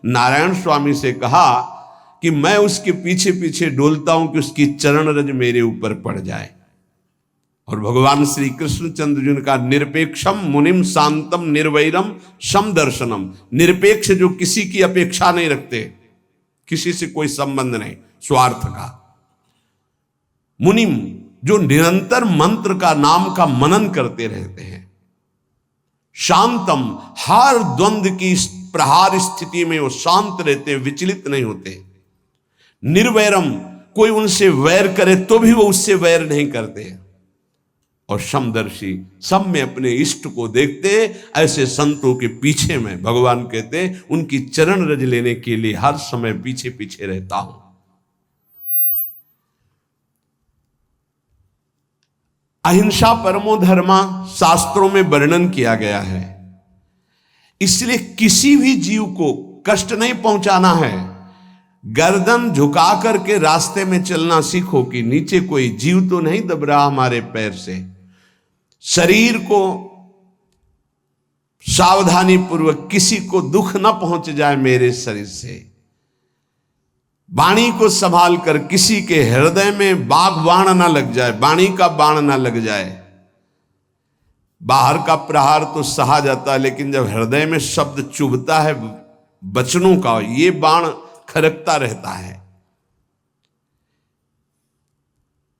नारायण स्वामी से कहा कि मैं उसके पीछे पीछे डोलता हूं कि उसकी चरण रज मेरे ऊपर पड़ जाए। और भगवान श्री कृष्णचंद्र जी ने कहा निरपेक्षम मुनिम शांतम निर्वैरम सम दर्शनम। निरपेक्ष जो किसी की अपेक्षा नहीं रखते, किसी से कोई संबंध नहीं स्वार्थ का। मुनिम जो निरंतर मंत्र का नाम का मनन करते रहते हैं। शांतम हर द्वंद्व की प्रहार स्थिति में वो शांत रहते, विचलित नहीं होते। निर्वैरम कोई उनसे वैर करे तो भी वो उससे वैर नहीं करते। और समदर्शी सब में अपने इष्ट को देखते। ऐसे संतों के पीछे में भगवान कहते उनकी चरण रज लेने के लिए हर समय पीछे पीछे रहता हूं। अहिंसा परमो धर्मा शास्त्रों में वर्णन किया गया है। इसलिए किसी भी जीव को कष्ट नहीं पहुंचाना है। गर्दन झुका करके रास्ते में चलना सीखो कि नीचे कोई जीव तो नहीं दब रहा हमारे पैर से। शरीर को सावधानी पूर्वक किसी को दुख न पहुंच जाए मेरे शरीर से। वाणी को संभाल कर किसी के हृदय में बाघ बाण ना लग जाए, वाणी का बाण ना लग जाए। बाहर का प्रहार तो सहा जाता है, लेकिन जब हृदय में शब्द चुभता है वचनों का, ये बाण खरकता रहता है।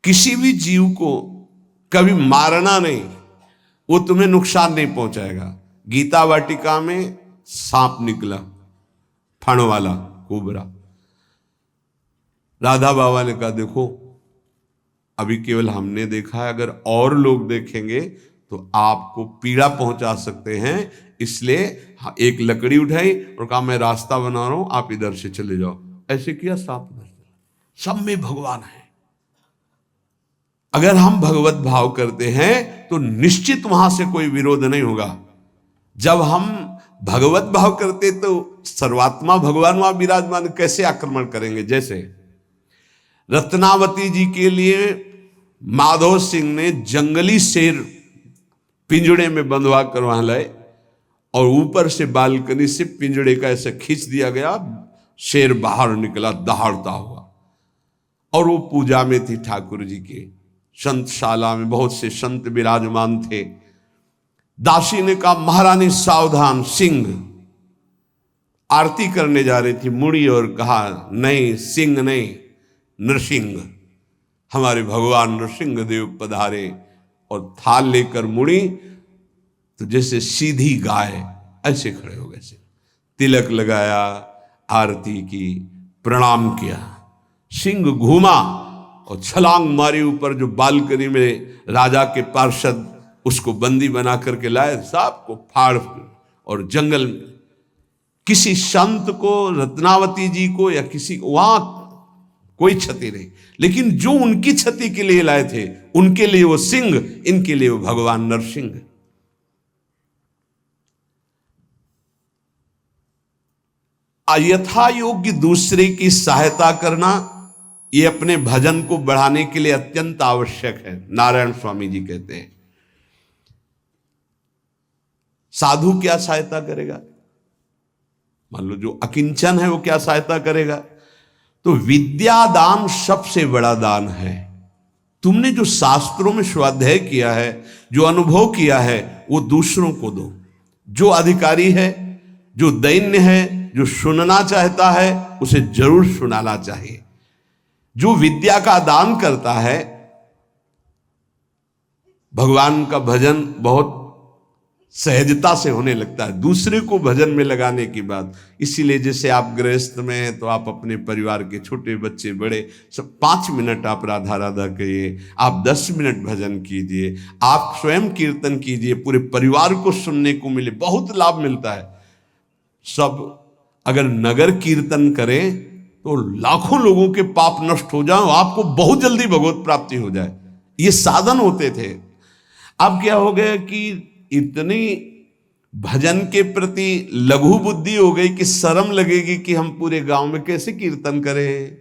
किसी भी जीव को कभी मारना नहीं, वो तुम्हें नुकसान नहीं पहुंचाएगा। गीता वाटिका में सांप निकला, फण वाला कोबरा। राधा बाबा ने कहा देखो अभी केवल हमने देखा है, अगर और लोग देखेंगे तो आपको पीड़ा पहुंचा सकते हैं, इसलिए एक लकड़ी उठाई और कहा मैं रास्ता बना रहा हूं, आप इधर से चले जाओ। ऐसे किया, सांप उधर चला। सब में भगवान है। अगर हम भगवत भाव करते हैं तो निश्चित वहां से कोई विरोध नहीं होगा। जब हम भगवत भाव करते तो सर्वात्मा भगवान वहां विराजमान, कैसे आक्रमण करेंगे। जैसे रत्नावती जी के लिए माधव सिंह ने जंगली शेर पिंजड़े में बंधवा कर वहां लाए और ऊपर से बालकनी से पिंजड़े का ऐसे खींच दिया गया, शेर बाहर निकला दहाड़ता हुआ। और वो पूजा में थी ठाकुर जी के। संतशाला में बहुत से संत विराजमान थे। दासी ने कहा महारानी सावधान, सिंह आरती करने जा रही थी, मुड़ी और कहा नहीं सिंह नहीं, नृसिंह, हमारे भगवान नृसिंह देव पधारे। और थाल लेकर मुड़ी तो जैसे सीधी गाय ऐसे खड़े हो गए। तिलक लगाया, आरती की, प्रणाम किया। सिंह घूमा और छलांग मारी ऊपर, जो बालकनी में राजा के पार्षद उसको बंदी बना करके लाए, सांप को फाड़ और जंगल में। किसी संत को, रत्नावती जी को या किसी को वहां कोई क्षति नहीं, लेकिन जो उनकी क्षति के लिए लाए थे उनके लिए वो सिंह, इनके लिए वो भगवान नरसिंह। यथा योग्य दूसरे की सहायता करना ये अपने भजन को बढ़ाने के लिए अत्यंत आवश्यक है। नारायण स्वामी जी कहते हैं साधु क्या सहायता करेगा। मान लो जो अकिंचन है वो क्या सहायता करेगा। तो विद्या दान सबसे बड़ा दान है। तुमने जो शास्त्रों में स्वाध्याय किया है, जो अनुभव किया है, वो दूसरों को दो। जो अधिकारी है, जो दैन्य है, जो सुनना चाहता है, उसे जरूर सुनाना चाहिए। जो विद्या का दान करता है, भगवान का भजन बहुत सहजता से होने लगता है, दूसरे को भजन में लगाने की बात। इसीलिए जैसे आप गृहस्थ में हैं तो आप अपने परिवार के छोटे बच्चे बड़े सब 5 मिनट आप राधा राधा कहिए, आप 10 मिनट भजन कीजिए, आप स्वयं कीर्तन कीजिए, पूरे परिवार को सुनने को मिले, बहुत लाभ मिलता है। सब अगर नगर कीर्तन करें तो लाखों लोगों के पाप नष्ट हो जाए, आपको बहुत जल्दी भगवत प्राप्ति हो जाए। ये साधन होते थे। अब क्या हो गया कि इतनी भजन के प्रति लघु बुद्धि हो गई कि शर्म लगेगी कि हम पूरे गांव में कैसे कीर्तन करें।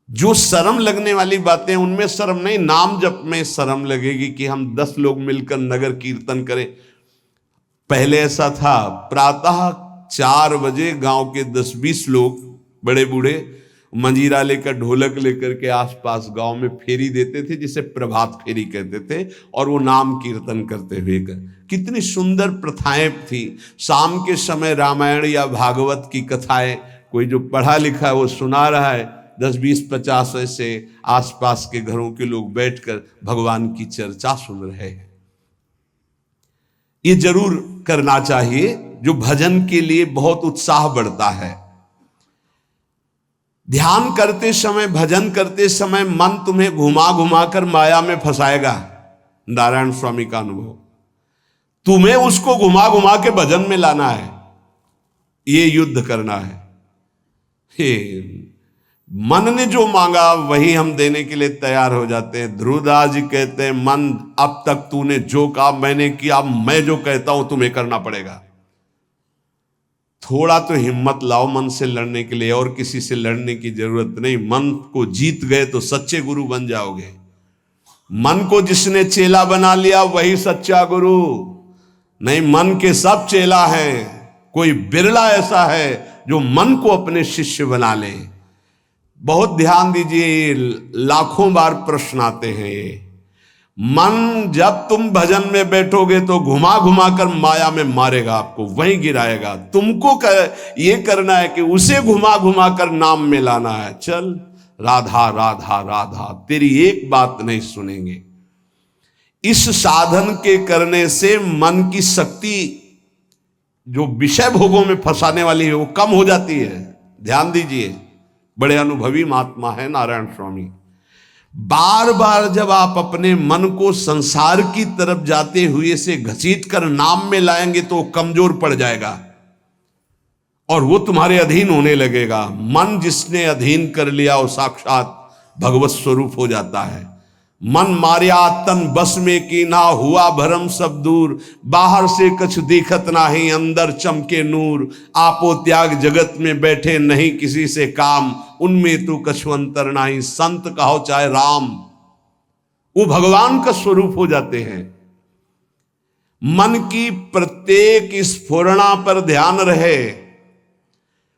जो शर्म लगने वाली बातें उनमें शर्म नहीं, नाम जप में शर्म लगेगी कि हम 10 लोग मिलकर नगर कीर्तन करें। पहले ऐसा था, प्रातः 4 बजे गांव के 10-20 लोग बड़े बूढ़े मंजीरा लेकर, ढोलक लेकर के आसपास गांव में फेरी देते थे, जिसे प्रभात फेरी कहते थे, और वो नाम कीर्तन करते हुए कितनी सुंदर प्रथाएं थी। शाम के समय रामायण या भागवत की कथाएं कोई जो पढ़ा लिखा है वो सुना रहा है, 10-20-50 ऐसे आसपास के घरों के लोग बैठकर भगवान की चर्चा सुन रहे हैं। ये जरूर करना चाहिए, जो भजन के लिए बहुत उत्साह बढ़ता है। ध्यान करते समय, भजन करते समय मन तुम्हें घुमा घुमा कर माया में फंसाएगा। नारायण स्वामी का अनुभव, तुम्हें उसको घुमा घुमा के भजन में लाना है, ये युद्ध करना है। मन ने जो मांगा वही हम देने के लिए तैयार हो जाते हैं। ध्रुवदास जी कहते हैं, मन अब तक तूने जो कहा मैंने किया, मैं जो कहता हूं तुम्हें करना पड़ेगा। थोड़ा तो हिम्मत लाओ मन से लड़ने के लिए, और किसी से लड़ने की जरूरत नहीं। मन को जीत गए तो सच्चे गुरु बन जाओगे। मन को जिसने चेला बना लिया वही सच्चा गुरु नहीं। मन के सब चेला हैं, कोई बिरला ऐसा है जो मन को अपने शिष्य बना ले। बहुत ध्यान दीजिए, लाखों बार प्रश्न आते हैं ये। मन जब तुम भजन में बैठोगे तो घुमा घुमा कर माया में मारेगा, आपको वहीं गिराएगा। तुमको ये करना है कि उसे घुमा घुमा कर नाम में लाना है। चल राधा राधा राधा, तेरी एक बात नहीं सुनेंगे। इस साधन के करने से मन की शक्ति जो विषय भोगों में फंसाने वाली है वो कम हो जाती है। ध्यान दीजिए, बड़े अनुभवी महात्मा है नारायण स्वामी। बार बार जब आप अपने मन को संसार की तरफ जाते हुए से घसीट कर नाम में लाएंगे तो कमजोर पड़ जाएगा और वो तुम्हारे अधीन होने लगेगा। मन जिसने अधीन कर लिया वो साक्षात भगवत स्वरूप हो जाता है। मन मारिया तन बस में की ना, हुआ भरम सब दूर। बाहर से कछ दिखत नाही, अंदर चमके नूर। आपो त्याग जगत में बैठे नहीं किसी से काम, उनमें तू कछु अंतर नाही, संत कहो चाहे राम। वो भगवान का स्वरूप हो जाते हैं। मन की प्रत्येक स्फुरणा पर ध्यान रहे,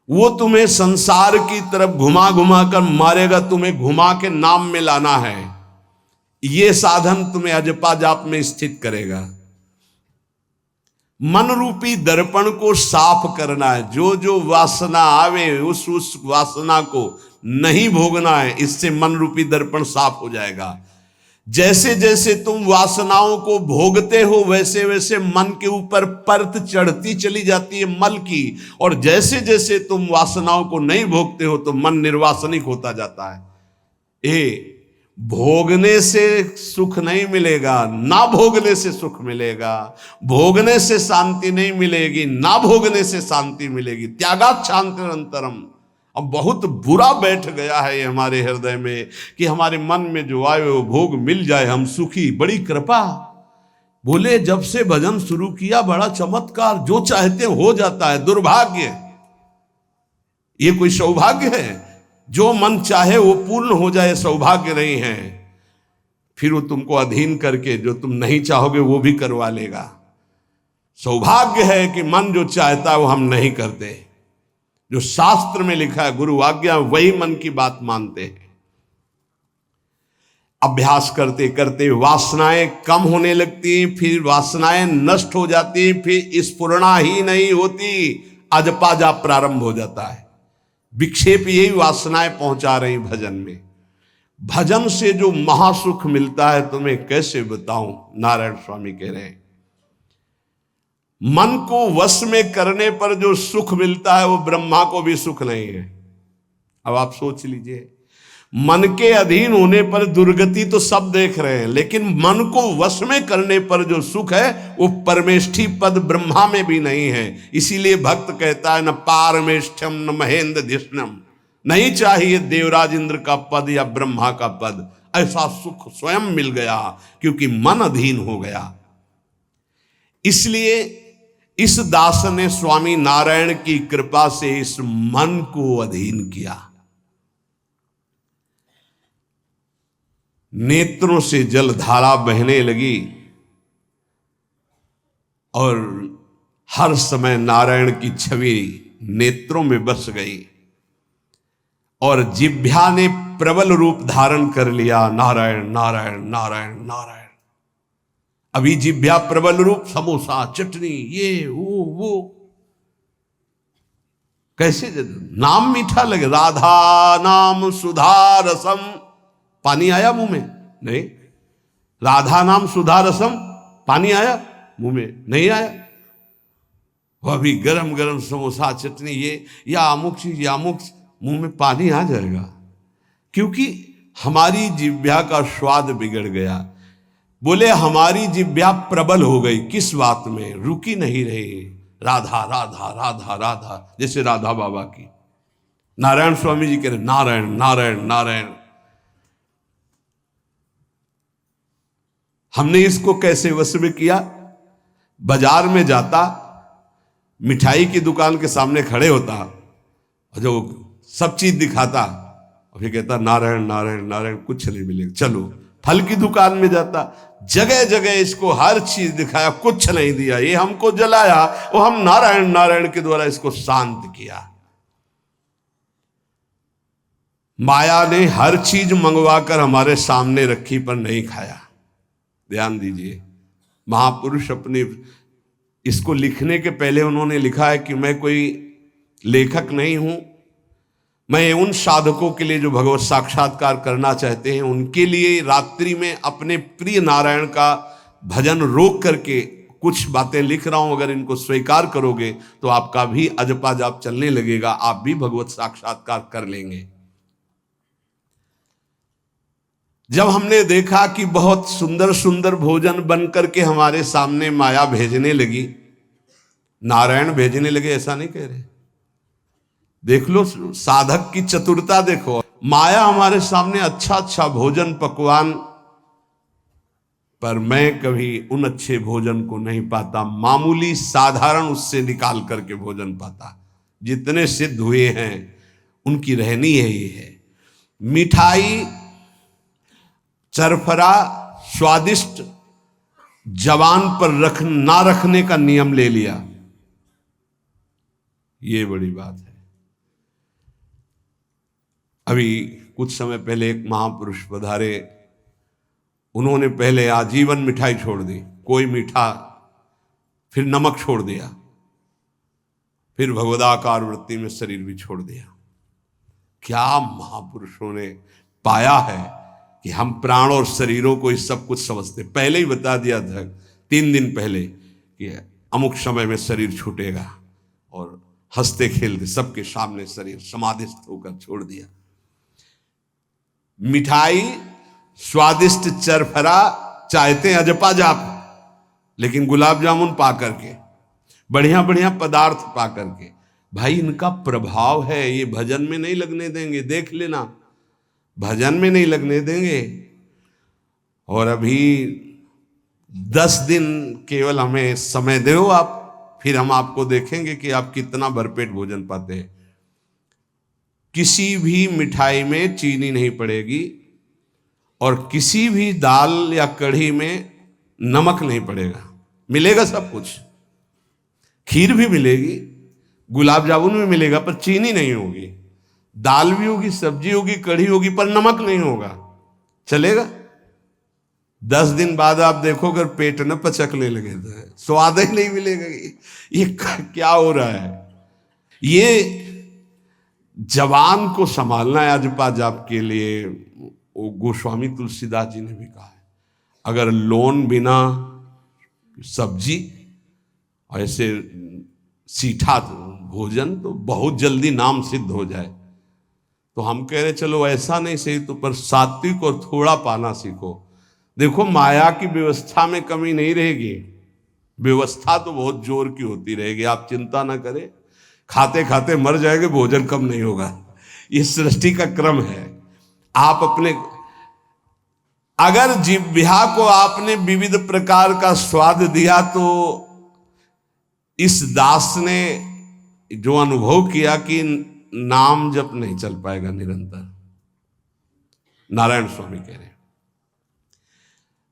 वो तुम्हें संसार की तरफ घुमा घुमा कर मारेगा, तुम्हें घुमा के नाम में लाना है। ये साधन तुम्हें अजपा जाप में स्थित करेगा। मन रूपी दर्पण को साफ करना है। जो जो वासना आवे उस वासना को नहीं भोगना है। इससे मन रूपी दर्पण साफ हो जाएगा। जैसे जैसे तुम वासनाओं को भोगते हो वैसे वैसे मन के ऊपर परत चढ़ती चली जाती है मल की, और जैसे जैसे तुम वासनाओं को नहीं भोगते हो तो मन निर्वासनिक होता जाता है। भोगने से सुख नहीं मिलेगा, ना भोगने से सुख मिलेगा। भोगने से शांति नहीं मिलेगी, ना भोगने से शांति मिलेगी। त्यागात शांति अंतरम। अब बहुत बुरा बैठ गया है ये हमारे हृदय में कि हमारे मन में जो आए वो भोग मिल जाए, हम सुखी। बड़ी कृपा। बोले जब से भजन शुरू किया बड़ा चमत्कार, जो चाहते हो जाता है। दुर्भाग्य, ये कोई सौभाग्य है? जो मन चाहे वो पूर्ण हो जाए सौभाग्य नहीं है। फिर वो तुमको अधीन करके जो तुम नहीं चाहोगे वो भी करवा लेगा। सौभाग्य है कि मन जो चाहता है वो हम नहीं करते। जो शास्त्र में लिखा है गुरु आज्ञा, वही मन की बात मानते हैं। अभ्यास करते करते वासनाएं कम होने लगती, फिर वासनाएं नष्ट हो जाती, फिर स्फुरणा ही नहीं होती, अजपा जाप प्रारंभ हो जाता है। विक्षेप यही वासनाएं पहुंचा रही भजन में। भजन से जो महासुख मिलता है तुम्हें कैसे बताऊं। नारायण स्वामी कह रहे हैं, मन को वश में करने पर जो सुख मिलता है वो ब्रह्मा को भी सुख नहीं है। अब आप सोच लीजिए, मन के अधीन होने पर दुर्गति तो सब देख रहे हैं, लेकिन मन को वश में करने पर जो सुख है वो परमेष्ठी पद ब्रह्मा में भी नहीं है। इसीलिए भक्त कहता है न पारमेष्ठ्यम न महेंद्र धिष्णम, नहीं चाहिए देवराज इंद्र का पद या ब्रह्मा का पद। ऐसा सुख स्वयं मिल गया क्योंकि मन अधीन हो गया। इसलिए इस दास ने स्वामी नारायण की कृपा से इस मन को अधीन किया। नेत्रों से जलधारा बहने लगी और हर समय नारायण की छवि नेत्रों में बस गई। और जिह्वा ने प्रबल रूप धारण कर लिया, नारायण नारायण नारायण नारायण। अभी जिह्वा प्रबल रूप, समोसा चटनी ये वो कैसे नाम मीठा लगे, राधा नाम सुधा रसम, पानी आया मुंह में? नहीं। राधा नाम सुधा रसम, पानी आया मुंह में? नहीं आया। वह भी गरम गरम समोसा चटनी ये या अमुक चीज या अमुक, मुंह में पानी आ जाएगा, क्योंकि हमारी जिह्वा का स्वाद बिगड़ गया। बोले हमारी जिह्वा प्रबल हो गई, किस बात में? रुकी नहीं रही, राधा राधा राधा राधा, जैसे राधा बाबा की। नारायण स्वामी जी कह रहे नारायण नारायण नारायण। हमने इसको कैसे वश में किया? बाजार में जाता, मिठाई की दुकान के सामने खड़े होता, जो सब चीज दिखाता, और फिर कहता नारायण नारायण नारायण, कुछ नहीं मिलेगा, चलो। फल की दुकान में जाता, जगह जगह इसको हर चीज दिखाया, कुछ नहीं दिया, ये हमको जलाया, वो हम नारायण नारायण के द्वारा इसको शांत किया। माया ने हर चीज मंगवाकर हमारे सामने रखी पर नहीं खाया। ध्यान दीजिए, महापुरुष अपने इसको लिखने के पहले उन्होंने लिखा है कि मैं कोई लेखक नहीं हूं, मैं उन साधकों के लिए जो भगवत साक्षात्कार करना चाहते हैं, उनके लिए रात्रि में अपने प्रिय नारायण का भजन रोक करके कुछ बातें लिख रहा हूं। अगर इनको स्वीकार करोगे तो आपका भी अजपा जाप चलने लगेगा, आप भी भगवत साक्षात्कार कर लेंगे। जब हमने देखा कि बहुत सुंदर सुंदर भोजन बन करके हमारे सामने माया भेजने लगी, नारायण भेजने लगे, ऐसा नहीं कह रहे, देख लो साधक की चतुरता देखो। माया हमारे सामने अच्छा अच्छा भोजन पकवान, पर मैं कभी उन अच्छे भोजन को नहीं पाता, मामूली साधारण उससे निकाल करके भोजन पाता। जितने सिद्ध हुए हैं उनकी रहनी यही है। मिठाई चरफरा स्वादिष्ट जवान पर ना रखने का नियम ले लिया, ये बड़ी बात है। अभी कुछ समय पहले एक महापुरुष पधारे, उन्होंने पहले आजीवन मिठाई छोड़ दी, कोई मीठा, फिर नमक छोड़ दिया, फिर भगवदाकार वृत्ति में शरीर भी छोड़ दिया। क्या महापुरुषों ने पाया है कि हम प्राण और शरीरों को इस सब कुछ समझते। पहले ही बता दिया था 3 दिन पहले कि अमुक समय में शरीर छूटेगा, और हंसते खेलते सबके सामने शरीर समाधिस्थ होकर छोड़ दिया। मिठाई स्वादिष्ट चरफरा चाहते अजपा जाप, लेकिन गुलाब जामुन पा करके, बढ़िया बढ़िया पदार्थ पा करके, भाई इनका प्रभाव है, ये भजन में नहीं लगने देंगे, देख लेना, भजन में नहीं लगने देंगे। और अभी 10 दिन केवल हमें समय दो आप, फिर हम आपको देखेंगे कि आप कितना भरपेट भोजन पाते हैं। किसी भी मिठाई में चीनी नहीं पड़ेगी, और किसी भी दाल या कढ़ी में नमक नहीं पड़ेगा, मिलेगा सब कुछ। खीर भी मिलेगी, गुलाब जामुन भी मिलेगा, पर चीनी नहीं होगी। दाल भी होगी, सब्जी होगी, कढ़ी होगी, पर नमक नहीं होगा, चलेगा। 10 दिन बाद आप देखो अगर पेट न पचकने लगे तो स्वाद ही नहीं मिलेगा। ये क्या हो रहा है? ये जवान को संभालना है अजपा जाप के लिए। वो गोस्वामी तुलसीदास जी ने भी कहा है, अगर लोन बिना सब्जी ऐसे सीठा भोजन तो बहुत जल्दी नाम सिद्ध हो जाए। तो हम कह रहे चलो ऐसा नहीं सही, तो पर सात्विक और थोड़ा पाना सीखो। देखो माया की व्यवस्था में कमी नहीं रहेगी, व्यवस्था तो बहुत जोर की होती रहेगी, आप चिंता ना करें। खाते खाते मर जाएंगे, भोजन कम नहीं होगा, ये सृष्टि का क्रम है। आप अपने अगर जिह्वा को आपने विविध प्रकार का स्वाद दिया, तो इस दास ने जो अनुभव किया कि नाम जप नहीं चल पाएगा निरंतर। नारायण स्वामी कह रहे हैं,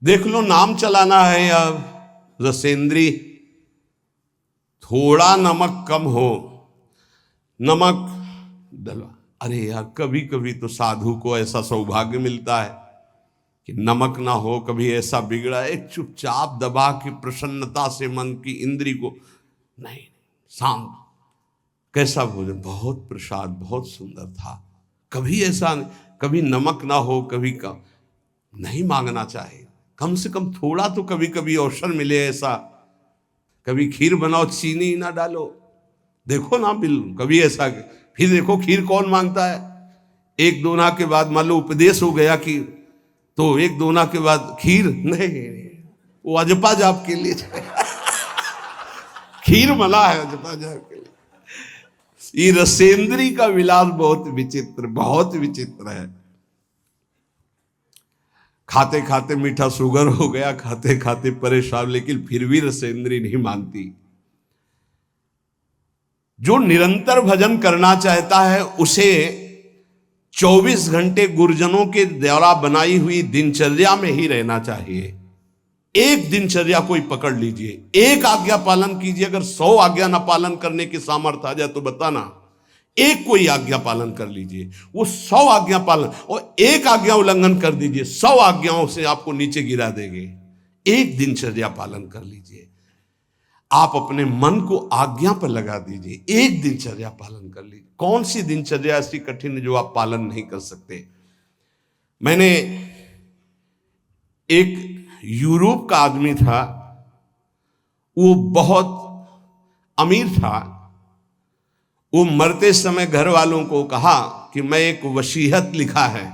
देख लो नाम चलाना है या रसेंद्री, थोड़ा नमक कम हो, नमक डलवा, अरे यार, कभी कभी तो साधु को ऐसा सौभाग्य मिलता है कि नमक ना हो, कभी ऐसा बिगड़ा है, चुपचाप दबा के प्रसन्नता से मन की इंद्री को, नहीं, शांत, कैसा भोजन, बहुत प्रसाद, बहुत सुंदर था। कभी ऐसा, कभी नमक ना हो, कभी का नहीं मांगना चाहिए, कम से कम थोड़ा तो कभी कभी अवसर मिले ऐसा। कभी खीर बनाओ, चीनी ना डालो, देखो ना बिल, कभी ऐसा। फिर देखो खीर कौन मांगता है, एक दोना के बाद मान लो उपदेश हो गया कि, तो एक दोना के बाद खीर नहीं, वो अजपा जाप के लिए खीर मला है अजपा जाप के लिए। ये रसेंद्री का विलास बहुत विचित्र, बहुत विचित्र है। खाते खाते मीठा शुगर हो गया, खाते खाते परेशान, लेकिन फिर भी रसेंद्री नहीं मानती। जो निरंतर भजन करना चाहता है उसे 24 घंटे गुरुजनों के द्वारा बनाई हुई दिनचर्या में ही रहना चाहिए। एक दिनचर्या कोई पकड़ लीजिए, एक आज्ञा पालन कीजिए। अगर 100 आज्ञा ना पालन करने की सामर्थ्य आ जाए तो बताना, एक कोई आज्ञा पालन कर लीजिए, वो 100 आज्ञा पालन, और एक आज्ञा उल्लंघन कर दीजिए, 100 आज्ञाओं से आपको नीचे गिरा देंगे। एक दिनचर्या पालन कर लीजिए, आप अपने मन को आज्ञा पर लगा दीजिए, एक दिनचर्या पालन कर लीजिए। कौन सी दिनचर्या ऐसी कठिन है जो आप पालन नहीं कर सकते? मैंने एक यूरोप का आदमी था, वो बहुत अमीर था। वो मरते समय घर वालों को कहा कि मैं एक वसीयत लिखा है,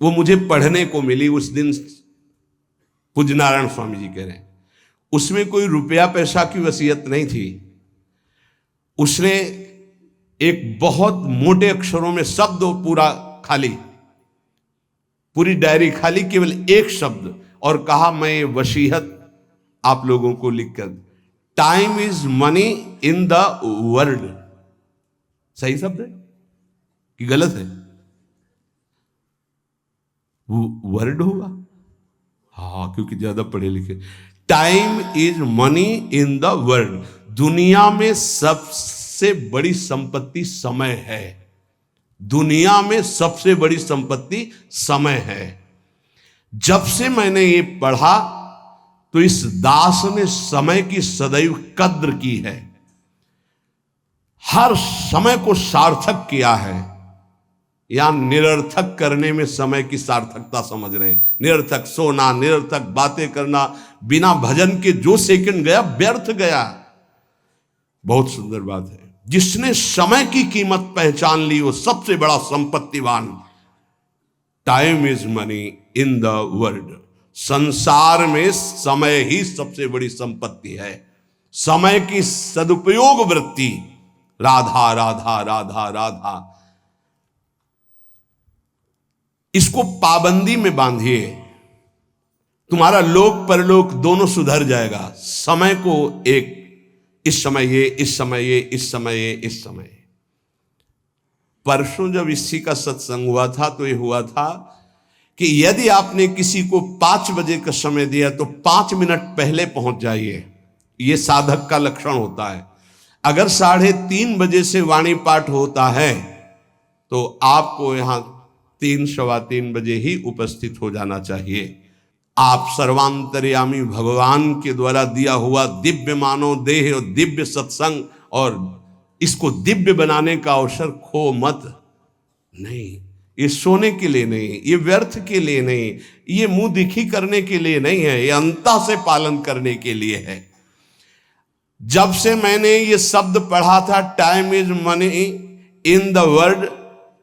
वो मुझे पढ़ने को मिली उस दिन। पूज्य नारायण स्वामी जी कह रहे हैं उसमें कोई रुपया पैसा की वसीयत नहीं थी। उसने एक बहुत मोटे अक्षरों में शब्द पूरा खाली, पूरी डायरी खाली, केवल एक शब्द, और कहा मैं ये वसीयत आप लोगों को लिखकर, time is money in the world. सही शब्द है कि गलत है? वर्ड होगा, हाँ, क्योंकि ज्यादा पढ़े लिखे। Time is money in the world. दुनिया में सबसे बड़ी संपत्ति समय है। दुनिया में सबसे बड़ी संपत्ति समय है। जब से मैंने ये पढ़ा तो इस दास ने समय की सदैव कद्र की है, हर समय को सार्थक किया है। या निरर्थक करने में समय की सार्थकता समझ रहे हैं। निरर्थक सोना, निरर्थक बातें करना, बिना भजन के जो सेकंड गया व्यर्थ गया। बहुत सुंदर बात है। जिसने समय की कीमत पहचान ली वो सबसे बड़ा संपत्तिवान। Time is money in the world. संसार में समय ही सबसे बड़ी संपत्ति है। समय की सदुपयोग वृत्ति, राधा राधा राधा राधा, इसको पाबंदी में बांधिए, तुम्हारा लोक परलोक दोनों सुधर जाएगा। समय को एक, इस समय ये, इस समय ये, इस समय ये, इस समय। परसों जब इसी का सत्संग हुआ था तो ये हुआ था कि यदि आपने किसी को 5 बजे का समय दिया तो 5 मिनट पहले पहुंच जाइए। ये साधक का लक्षण होता है। अगर 3:30 बजे से वाणी पाठ होता है तो आपको यहां 3 सवा 3 बजे ही उपस्थित हो जाना चाहिए। आप सर्वांतर्यामी भगवान के द्वारा दिया हुआ दिव्य मानव देह और दिव्य सत्संग और इसको दिव्य बनाने का अवसर खो मत। नहीं, ये सोने के लिए नहीं, ये व्यर्थ के लिए नहीं, ये मुंह दिखी करने के लिए नहीं है, ये अंता से पालन करने के लिए है। जब से मैंने ये शब्द पढ़ा था time is money in the world,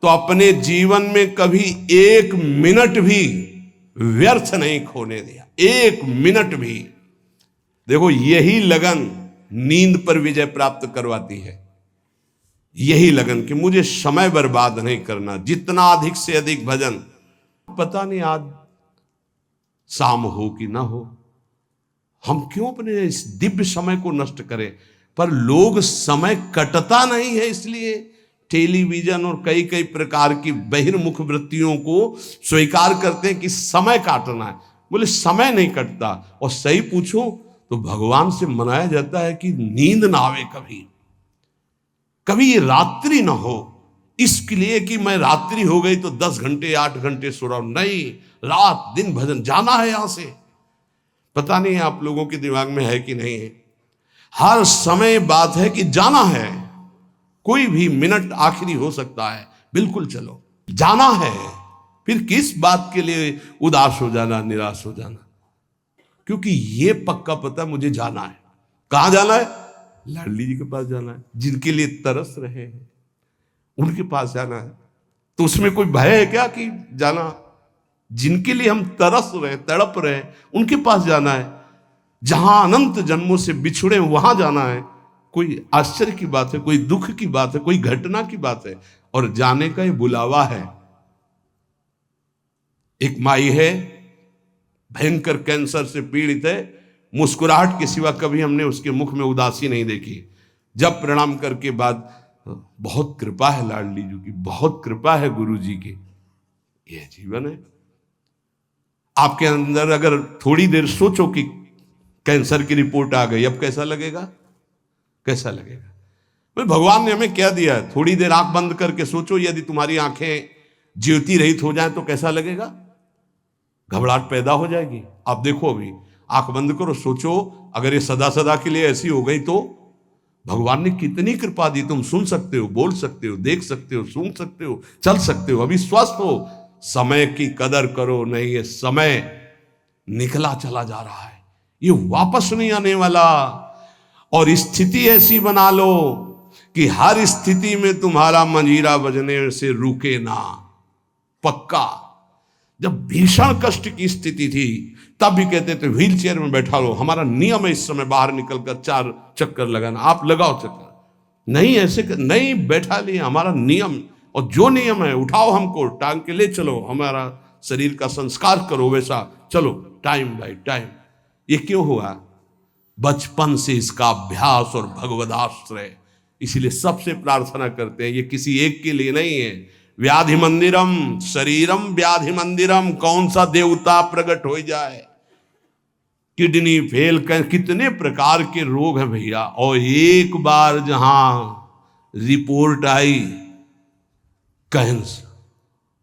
तो अपने जीवन में कभी 1 मिनट भी व्यर्थ नहीं खोने दिया। 1 मिनट भी। देखो, यही लगन नींद पर विजय प्राप्त करवाती है। यही लगन कि मुझे समय बर्बाद नहीं करना, जितना अधिक से अधिक भजन। पता नहीं आज शाम हो कि ना हो, हम क्यों अपने इस दिव्य समय को नष्ट करें। पर लोग समय कटता नहीं है इसलिए टेलीविजन और कई कई प्रकार की बहिर्मुख वृत्तियों को स्वीकार करते हैं कि समय काटना है। बोले समय नहीं कटता। और सही पूछो तो भगवान से मनाया जाता है कि नींद ना आवे, कभी कभी ये रात्रि ना हो, इसके लिए कि मैं रात्रि हो गई तो 10 घंटे 8 घंटे सो रहा हूं, नहीं, रात दिन भजन, जाना है यहां से। पता नहीं आप लोगों के दिमाग में है कि नहीं है, हर समय बात है कि जाना है, कोई भी मिनट आखिरी हो सकता है, बिल्कुल चलो, जाना है। फिर किस बात के लिए उदास हो जाना, निराश हो जाना, क्योंकि ये पक्का पता मुझे जाना है। कहां जाना है? लाडली जी के पास जाना है, जिनके लिए तरस रहे हैं उनके पास जाना है। तो उसमें कोई भय है क्या कि जाना? जिनके लिए हम तरस रहे, तड़प रहे, उनके पास जाना है। जहां अनंत जन्मों से बिछुड़े वहां जाना है। कोई आश्चर्य की बात है, कोई दुख की बात है, कोई घटना की बात है, और जाने का ये बुलावा है। एक माई है, भयंकर कैंसर से पीड़ित है, मुस्कुराहट के सिवा कभी हमने उसके मुख में उदासी नहीं देखी। जब प्रणाम करके बाद, बहुत कृपा है लाडली जी की, बहुत कृपा है गुरु जी की, यह जीवन है। आपके अंदर अगर थोड़ी देर सोचो कि कैंसर की रिपोर्ट आ गई, अब कैसा लगेगा? कैसा लगेगा? भाई भगवान ने हमें क्या दिया है? थोड़ी देर आंख बंद करके सोचो, यदि तुम्हारी आंखें ज्योति रहित हो जाए तो कैसा लगेगा? घबराहट पैदा हो जाएगी। आप देखो, अभी आंख बंद करो, सोचो, अगर ये सदा सदा के लिए ऐसी हो गई तो भगवान ने कितनी कृपा दी। तुम सुन सकते हो, बोल सकते हो, देख सकते हो, सूंघ सकते हो, चल सकते हो, अभी स्वस्थ हो। समय की कदर करो, नहीं ये समय निकला चला जा रहा है, ये वापस नहीं आने वाला। और स्थिति ऐसी बना लो कि हर स्थिति में तुम्हारा मंजीरा बजने से रुके ना, पक्का। जब भीषण कष्ट की स्थिति थी तब भी कहते थे व्हील चेयर में बैठा लो, हमारा नियम है इस समय बाहर निकलकर 4 चक्कर लगाना, आप लगाओ चक्कर, नहीं ऐसे नहीं बैठा लिए, हमारा नियम, और जो नियम है उठाओ, हमको टांग के ले चलो, हमारा शरीर का संस्कार करो, वैसा चलो, टाइम बाय टाइम। ये क्यों हुआ? बचपन से इसका अभ्यास और भगवदाश्रय। इसीलिए सबसे प्रार्थना करते हैं, ये किसी एक के लिए नहीं है। व्याधि मंदिरम शरीरम व्याधि मंदिरम, कौन सा देवता प्रकट हो जाए, किडनी फेल, कितने प्रकार के रोग हैं भैया। और एक बार जहां रिपोर्ट आई कैंसर,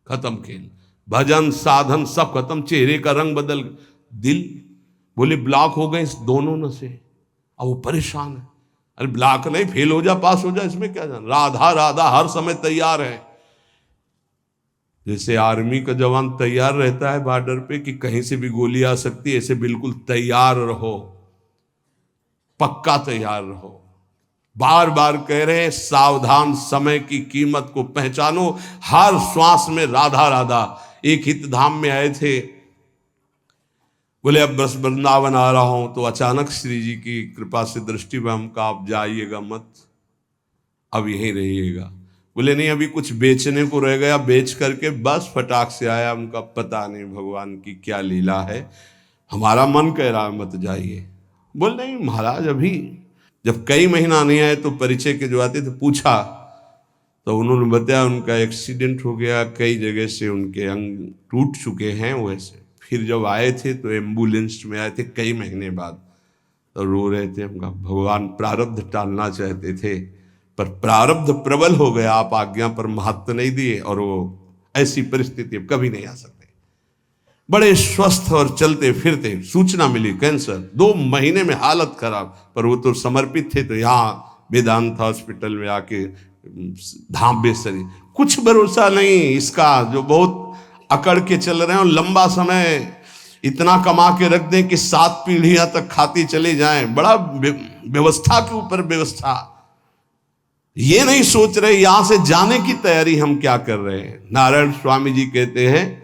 खत्म खेल, भजन साधन सब खत्म, चेहरे का रंग बदल, दिल बोले ब्लॉक हो गए इस दोनों नसें। अब वो परेशान है, अरे ब्लॉक नहीं, फेल हो जा, पास हो जा, इसमें क्या जाना। राधा राधा हर समय तैयार है, जैसे आर्मी का जवान तैयार रहता है बॉर्डर पे कि कहीं से भी गोली आ सकती है, ऐसे बिल्कुल तैयार रहो, पक्का तैयार रहो। बार बार कह रहे हैं सावधान, समय की कीमत को पहचानो, हर श्वास में राधा राधा। एक हित धाम में आए थे, बोले अब बस वृंदावन आ रहा हूं, तो अचानक श्री जी की कृपा से दृष्टि में हमका, आप जाइएगा मत, अब यहीं रहिएगा। बोले नहीं, अभी कुछ बेचने को रह गया, बेच करके बस फटाक से आया। उनका पता नहीं भगवान की क्या लीला है, हमारा मन कह रहा है मत जाइए। बोल नहीं महाराज, अभी जब कई महीना नहीं आए तो परिचय के जो आते थे पूछा, तो उन्होंने बताया उनका एक्सीडेंट हो गया, कई जगह से उनके अंग टूट चुके हैं वैसे। फिर जब आए थे तो एम्बुलेंस में आए थे कई महीने बाद, तो रो रहे थे। हमका भगवान प्रारब्ध टालना चाहते थे पर प्रारब्ध प्रबल हो गया, आप आज्ञा पर महत्व नहीं दिए, और वो ऐसी परिस्थिति अब कभी नहीं आ सकते। बड़े स्वस्थ और चलते फिरते, सूचना मिली कैंसर, 2 महीने में हालत खराब, पर वो तो समर्पित थे, तो यहाँ वेदांत हॉस्पिटल में आके धाम बेसरी, कुछ भरोसा नहीं इसका, जो बहुत अकड़ के चल रहे हैं, और लंबा समय इतना कमा के रख दें कि 7 पीढ़ियां तक खाती चले जाएं, बड़ा व्यवस्था के ऊपर व्यवस्था। ये नहीं सोच रहे यहां से जाने की तैयारी हम क्या कर रहे हैं। नारायण स्वामी जी कहते हैं,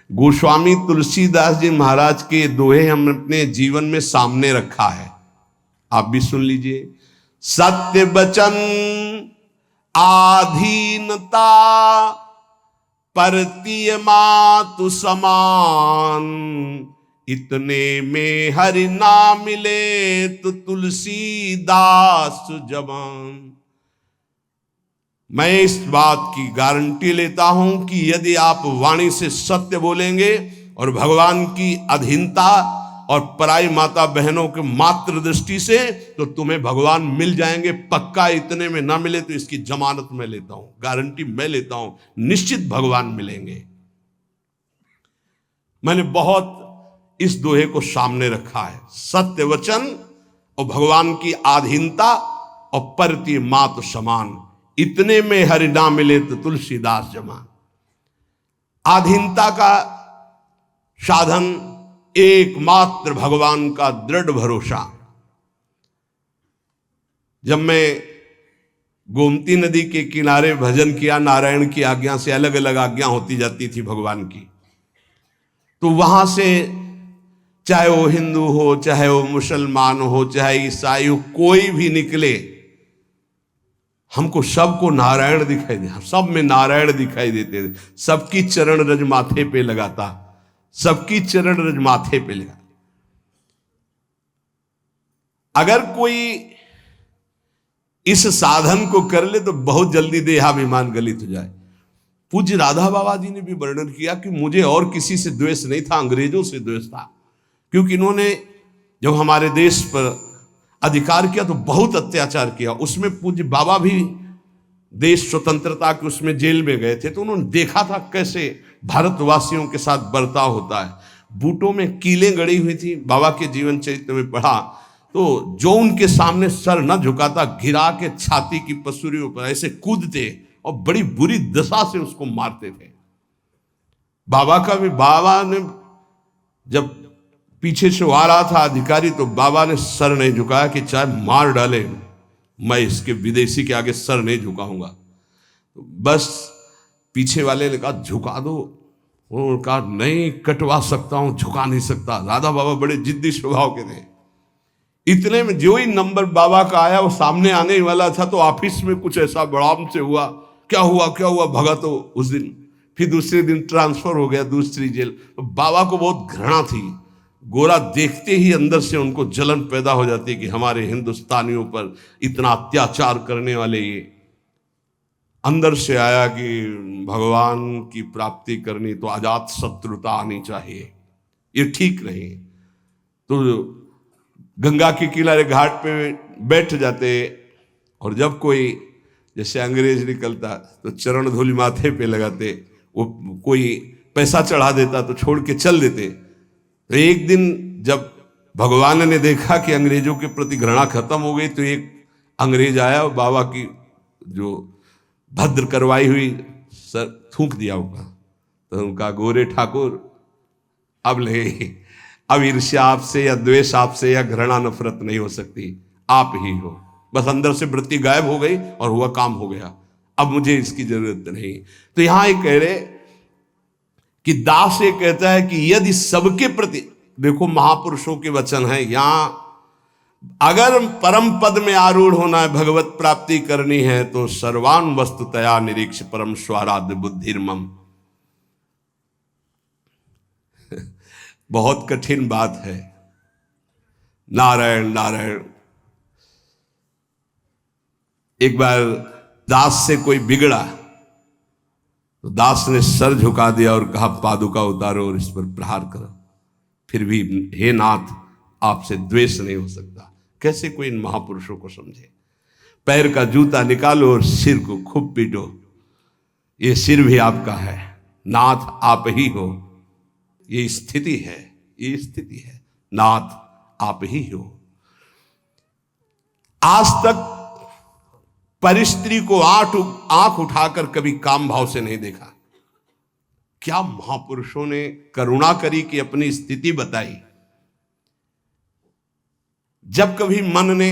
गोस्वामी तुलसीदास जी महाराज के दोहे हम अपने जीवन में सामने रखा है, आप भी सुन लीजिए। सत्य वचन आधीनता परतीय मातु समान, इतने में हरि ना मिले तो तुलसीदास जवान। मैं इस बात की गारंटी लेता हूं कि यदि आप वाणी से सत्य बोलेंगे और भगवान की अधीनता और पराई माता बहनों के मात्र दृष्टि से, तो तुम्हें भगवान मिल जाएंगे पक्का। इतने में ना मिले तो इसकी जमानत मैं लेता हूं, गारंटी मैं लेता हूं, निश्चित भगवान मिलेंगे। मैंने बहुत इस दोहे को सामने रखा है, सत्य वचन और भगवान की आधीनता और परती मात समान, इतने में हरि ना मिले तो तुलसीदास जमान। आधीनता का साधन एकमात्र भगवान का दृढ़ भरोसा। जब मैं गोमती नदी के किनारे भजन किया, नारायण की आज्ञा से, अलग अलग आज्ञा होती जाती थी भगवान की, तो वहां से चाहे वो हिंदू हो, चाहे वो मुसलमान हो, चाहे ईसाई हो, कोई भी निकले, हमको सबको नारायण दिखाई दे, सब में नारायण दिखाई देते थे। सबकी चरण रज माथे पे लगाता, सबकी चरण रज माथे पे लगा। अगर कोई इस साधन को कर ले तो बहुत जल्दी देहाभिमान गलित हो जाए। पूज्य राधा बाबा जी ने भी वर्णन किया कि मुझे और किसी से द्वेष नहीं था, अंग्रेजों से द्वेष था, क्योंकि इन्होंने जब हमारे देश पर अधिकार किया तो बहुत अत्याचार किया। उसमें पूज्य बाबा भी देश स्वतंत्रता के उसमें जेल में गए थे, तो उन्होंने देखा था कैसे भारतवासियों के साथ बर्ताव होता है। बूटों में कीलें गड़ी हुई थी, बाबा के जीवन चरित्र में पढ़ा, तो जो उनके सामने सर न झुकाता, गिरा के छाती की पसुरियों पर ऐसे कूदते और बड़ी बुरी दशा से उसको मारते थे। बाबा का भी, बाबा ने जब पीछे से आ रहा था अधिकारी, तो बाबा ने सर नहीं झुकाया कि चाहे मार डाले, मैं इसके विदेशी के आगे सर नहीं झुकाऊंगा। तो बस पीछे वाले ने कहा झुका दो, उन्होंने कहा नहीं कटवा सकता हूं, झुका नहीं सकता। राधा बाबा बड़े जिद्दी स्वभाव के थे। इतने में जो ही नंबर बाबा का आया, वो सामने आने वाला था, तो ऑफिस में कुछ ऐसा बड़ाम से हुआ, क्या हुआ क्या हुआ, भगा तो उस दिन। फिर दूसरे दिन ट्रांसफर हो गया दूसरी जेल। तो बाबा को बहुत घृणा थी, गोरा देखते ही अंदर से उनको जलन पैदा हो जाती कि हमारे हिंदुस्तानियों पर इतना अत्याचार करने वाले ये। अंदर से आया कि भगवान की प्राप्ति करनी तो अजात शत्रुता आनी चाहिए, ये ठीक नहीं। तो गंगा के किनारे घाट पे बैठ जाते, और जब कोई जैसे अंग्रेज निकलता तो चरण धूलि माथे पे लगाते, वो कोई पैसा चढ़ा देता तो छोड़ के चल देते। तो एक दिन जब भगवान ने देखा कि अंग्रेजों के प्रति घृणा खत्म हो गई, तो एक अंग्रेज आया और बाबा की जो भद्र करवाई हुई सर थूक दिया उनका। तो उनका गोरे ठाकुर अब ले, अब ईर्ष्या आपसे या द्वेष आपसे या घृणा नफरत नहीं हो सकती, आप ही हो। बस अंदर से वृत्ति गायब हो गई और हुआ काम हो गया, अब मुझे इसकी जरूरत नहीं। तो यहां ये कह रहे कि दास ये कहता है कि यदि सबके प्रति, देखो महापुरुषों के वचन है, यहां अगर परम पद में आरूढ़ होना है, भगवत प्राप्ति करनी है, तो सर्वान वस्तुतया निरीक्ष परम स्वाराध्य बुद्धिर्मम। बहुत कठिन बात है। नारायण नारायण। एक बार दास से कोई बिगड़ा तो दास ने सर झुका दिया और कहा पादुका उतारो और इस पर प्रहार करो। फिर भी हे नाथ आपसे द्वेष नहीं हो सकता। कैसे कोई इन महापुरुषों को समझे। पैर का जूता निकालो और सिर को खूब पीटो, ये सिर भी आपका है, नाथ आप ही हो। ये स्थिति है, ये स्थिति है, नाथ आप ही हो। आज तक परिस्त्री को आंख उठाकर कभी काम भाव से नहीं देखा। क्या महापुरुषों ने करुणा करी कि अपनी स्थिति बताई। जब कभी मन ने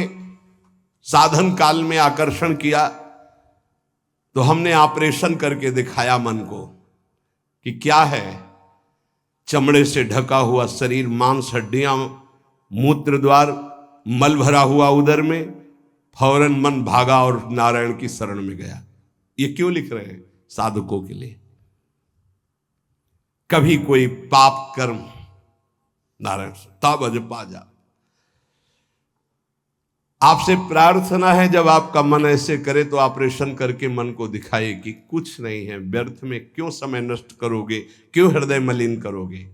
साधन काल में आकर्षण किया तो हमने ऑपरेशन करके दिखाया मन को कि क्या है। चमड़े से ढका हुआ शरीर, मांस, हड्डियां, मूत्र द्वार, मल भरा हुआ उदर में, फौरन मन भागा और नारायण की शरण में गया। ये क्यों लिख रहे हैं? साधकों के लिए। कभी कोई पाप कर्म, नारायण तब अज पाजा। आपसे प्रार्थना है जब आपका मन ऐसे करे तो ऑपरेशन करके मन को दिखाए कि कुछ नहीं है, व्यर्थ में क्यों समय नष्ट करोगे, क्यों हृदय मलिन करोगे।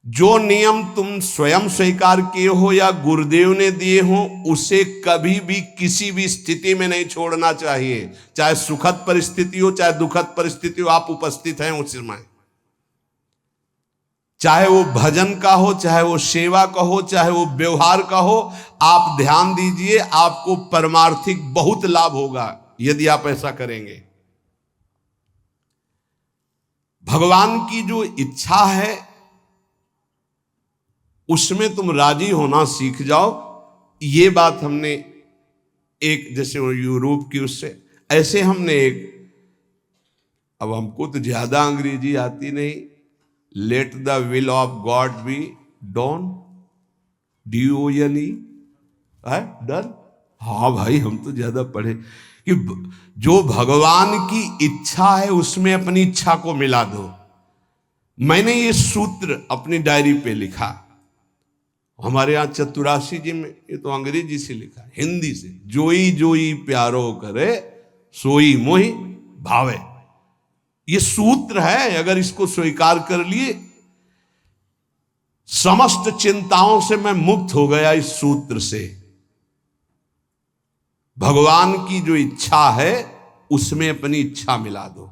जो नियम तुम स्वयं स्वीकार किए हो या गुरुदेव ने दिए हो, उसे कभी भी किसी भी स्थिति में नहीं छोड़ना चाहिए। चाहे सुखद परिस्थिति हो, चाहे दुखद परिस्थिति हो, आप उपस्थित हैं उस समय। चाहे वो भजन का हो, चाहे वो सेवा का हो, चाहे वो व्यवहार का हो, आप ध्यान दीजिए, आपको परमार्थिक बहुत लाभ होगा यदि आप ऐसा करेंगे। भगवान की जो इच्छा है उसमें तुम राजी होना सीख जाओ। ये बात हमने एक, जैसे वो यूरोप की उससे, ऐसे हमने एक, अब हमको तो ज्यादा अंग्रेजी आती नहीं, let the will of god be done, DONE है डन। हाँ भाई, हम तो ज्यादा पढ़े कि जो भगवान की इच्छा है उसमें अपनी इच्छा को मिला दो। मैंने ये सूत्र अपनी डायरी पे लिखा। हमारे यहाँ चतुराशी जी में, ये तो अंग्रेजी से लिखा है, हिंदी से, जोई जोई प्यारो करे सोई मोहि भावे। ये सूत्र है, अगर इसको स्वीकार कर लिए, समस्त चिंताओं से मैं मुक्त हो गया इस सूत्र से। भगवान की जो इच्छा है उसमें अपनी इच्छा मिला दो।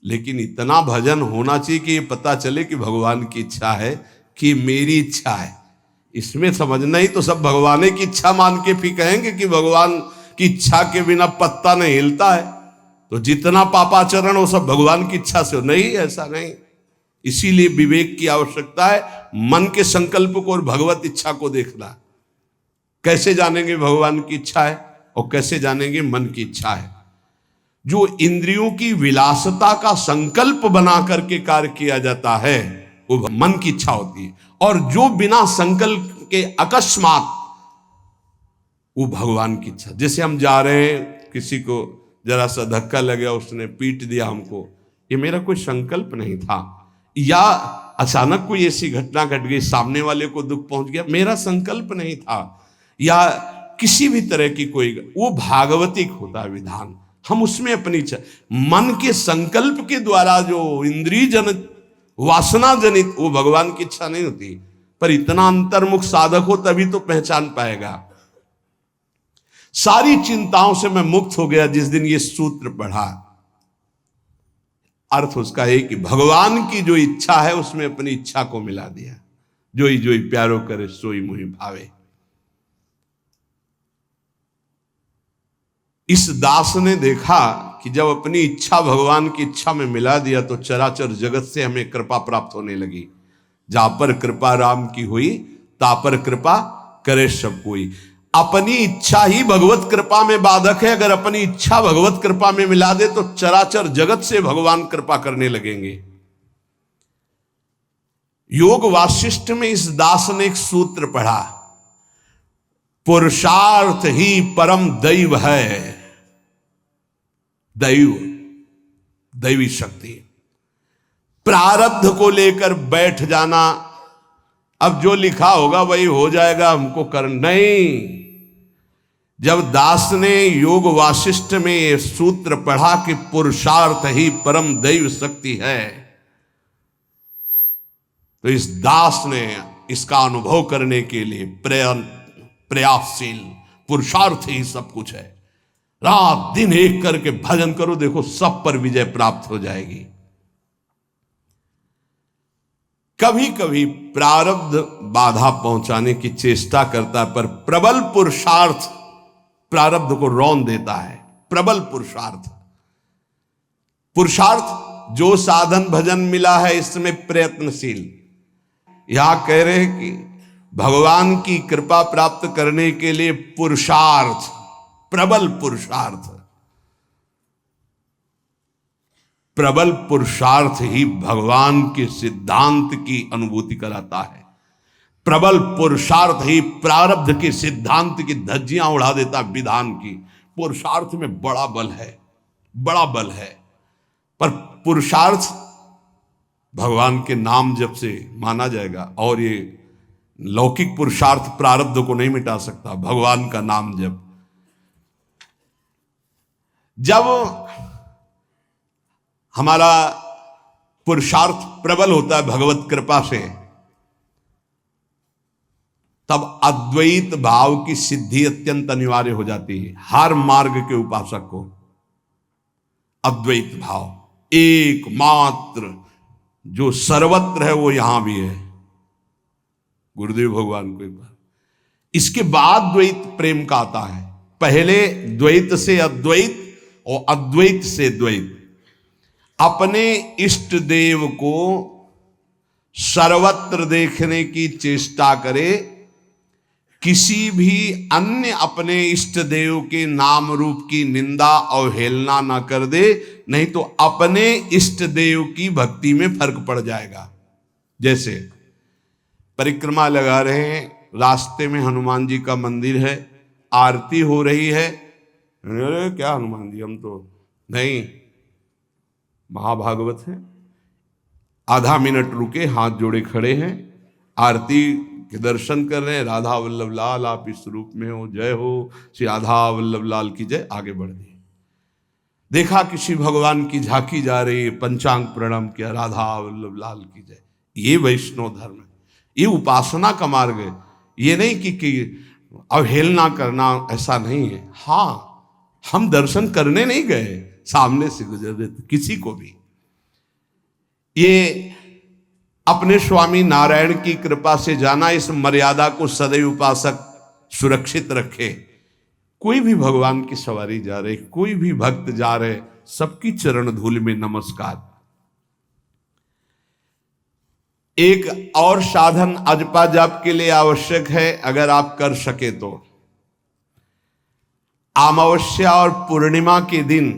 लेकिन इतना भजन होना चाहिए कि ये पता चले कि भगवान की इच्छा है कि मेरी इच्छा है। इसमें समझना ही तो सब भगवान की इच्छा मान के फिर कहेंगे कि भगवान की इच्छा के बिना पत्ता नहीं हिलता है, तो जितना पापाचरण वो सब भगवान की इच्छा से हो। नहीं, ऐसा नहीं। इसीलिए विवेक की आवश्यकता है, मन के संकल्प को और भगवत इच्छा को देखना। कैसे जानेंगे भगवान की इच्छा है और कैसे जानेंगे मन की इच्छा है? जो इंद्रियों की विलासता का संकल्प बना करके कार्य किया जाता है वो मन की इच्छा होती है, और जो बिना संकल्प के अकस्मात, वो भगवान की इच्छा। जैसे हम जा रहे हैं, किसी को जरा सा धक्का लग गया, उसने पीट दिया हमको, ये मेरा कोई संकल्प नहीं था, या अचानक कोई ऐसी घटना घट गई, सामने वाले को दुख पहुंच गया, मेरा संकल्प नहीं था, या किसी भी तरह की कोई, वो भागवतिक होता है विधान। हम उसमें अपनी इच्छा, मन के संकल्प के द्वारा जो इंद्रिय जनित, वासना जनित, वो भगवान की इच्छा नहीं होती। पर इतना अंतर्मुख साधक हो तभी तो पहचान पाएगा। सारी चिंताओं से मैं मुक्त हो गया जिस दिन ये सूत्र पढ़ा। अर्थ उसका है कि भगवान की जो इच्छा है उसमें अपनी इच्छा को मिला दिया। जोई जोई प्यारो करे सोई मोहि भावे। इस दास ने देखा कि जब अपनी इच्छा भगवान की इच्छा में मिला दिया तो चराचर जगत से हमें कृपा प्राप्त होने लगी। जा पर कृपा राम की हुई, ता पर कृपा करे सब कोई। अपनी इच्छा ही भगवत कृपा में बाधक है। अगर अपनी इच्छा भगवत कृपा में मिला दे तो चराचर जगत से भगवान कृपा करने लगेंगे। योग वासिष्ठ में इस दास ने एक सूत्र पढ़ा, पुरुषार्थ ही परम दैव है। दैव, दैवी शक्ति। प्रारब्ध को लेकर बैठ जाना, अब जो लिखा होगा वही हो जाएगा, हमको करना नहीं। जब दास ने योग वासिष्ठ में ये सूत्र पढ़ा कि पुरुषार्थ ही परम दैव शक्ति है, तो इस दास ने इसका अनुभव करने के लिए प्रयासशील, पुरुषार्थ ही सब कुछ है। रात दिन एक करके भजन करो, देखो सब पर विजय प्राप्त हो जाएगी। कभी कभी प्रारब्ध बाधा पहुंचाने की चेष्टा करता है, पर प्रबल पुरुषार्थ प्रारब्ध को रौंद देता है। प्रबल पुरुषार्थ, पुरुषार्थ जो साधन भजन मिला है इसमें प्रयत्नशील। यहां कह रहे हैं कि भगवान की कृपा प्राप्त करने के लिए पुरुषार्थ, प्रबल पुरुषार्थ, प्रबल पुरुषार्थ ही भगवान के सिद्धांत की अनुभूति कराता है। प्रबल पुरुषार्थ ही प्रारब्ध के सिद्धांत की धज्जियां उड़ा देता विधान की। पुरुषार्थ में बड़ा बल है, बड़ा बल है। पर पुरुषार्थ भगवान के नाम जप से माना जाएगा, और ये लौकिक पुरुषार्थ प्रारब्ध को नहीं मिटा सकता। भगवान का नाम जप, जब हमारा पुरुषार्थ प्रबल होता है भगवत कृपा से, तब अद्वैत भाव की सिद्धि अत्यंत अनिवार्य हो जाती है। हर मार्ग के उपासक को अद्वैत भाव एकमात्र जो सर्वत्र है वो यहां भी है। गुरुदेव भगवान को एक बार, इसके बाद द्वैत प्रेम का आता है। पहले द्वैत से अद्वैत और अद्वैत से द्वैत। अपने इष्ट देव को सर्वत्र देखने की चेष्टा करे, किसी भी अन्य अपने इष्ट देव के नाम रूप की निंदा अवहेलना ना कर दे, नहीं तो अपने इष्ट देव की भक्ति में फर्क पड़ जाएगा। जैसे परिक्रमा लगा रहे हैं, रास्ते में हनुमान जी का मंदिर है, आरती हो रही है, अरे क्या हनुमान जी, हम तो नहीं, महाभागवत है। आधा मिनट रुके, हाथ जोड़े खड़े हैं, आरती के दर्शन कर रहे हैं, राधा वल्लभ लाल आप इस रूप में हो, जय हो श्री राधा वल्लभ लाल की जय। आगे बढ़ दिए, देखा किसी भगवान की झांकी जा रही है, पंचांग प्रणाम किया, राधा वल्लभ लाल की जय। ये वैष्णव धर्म है, ये उपासना का मार्ग है। ये नहीं कि अवहेलना करना, ऐसा नहीं है। हाँ, हम दर्शन करने नहीं गए, सामने से गुजर रहे थे, किसी को भी। ये अपने स्वामी नारायण की कृपा से जाना, इस मर्यादा को सदैव उपासक सुरक्षित रखे। कोई भी भगवान की सवारी जा रहे, कोई भी भक्त जा रहे, सबकी चरण धूल में नमस्कार। एक और साधन अजपा जाप के लिए आवश्यक है, अगर आप कर सके तो अमावस्या और पूर्णिमा के दिन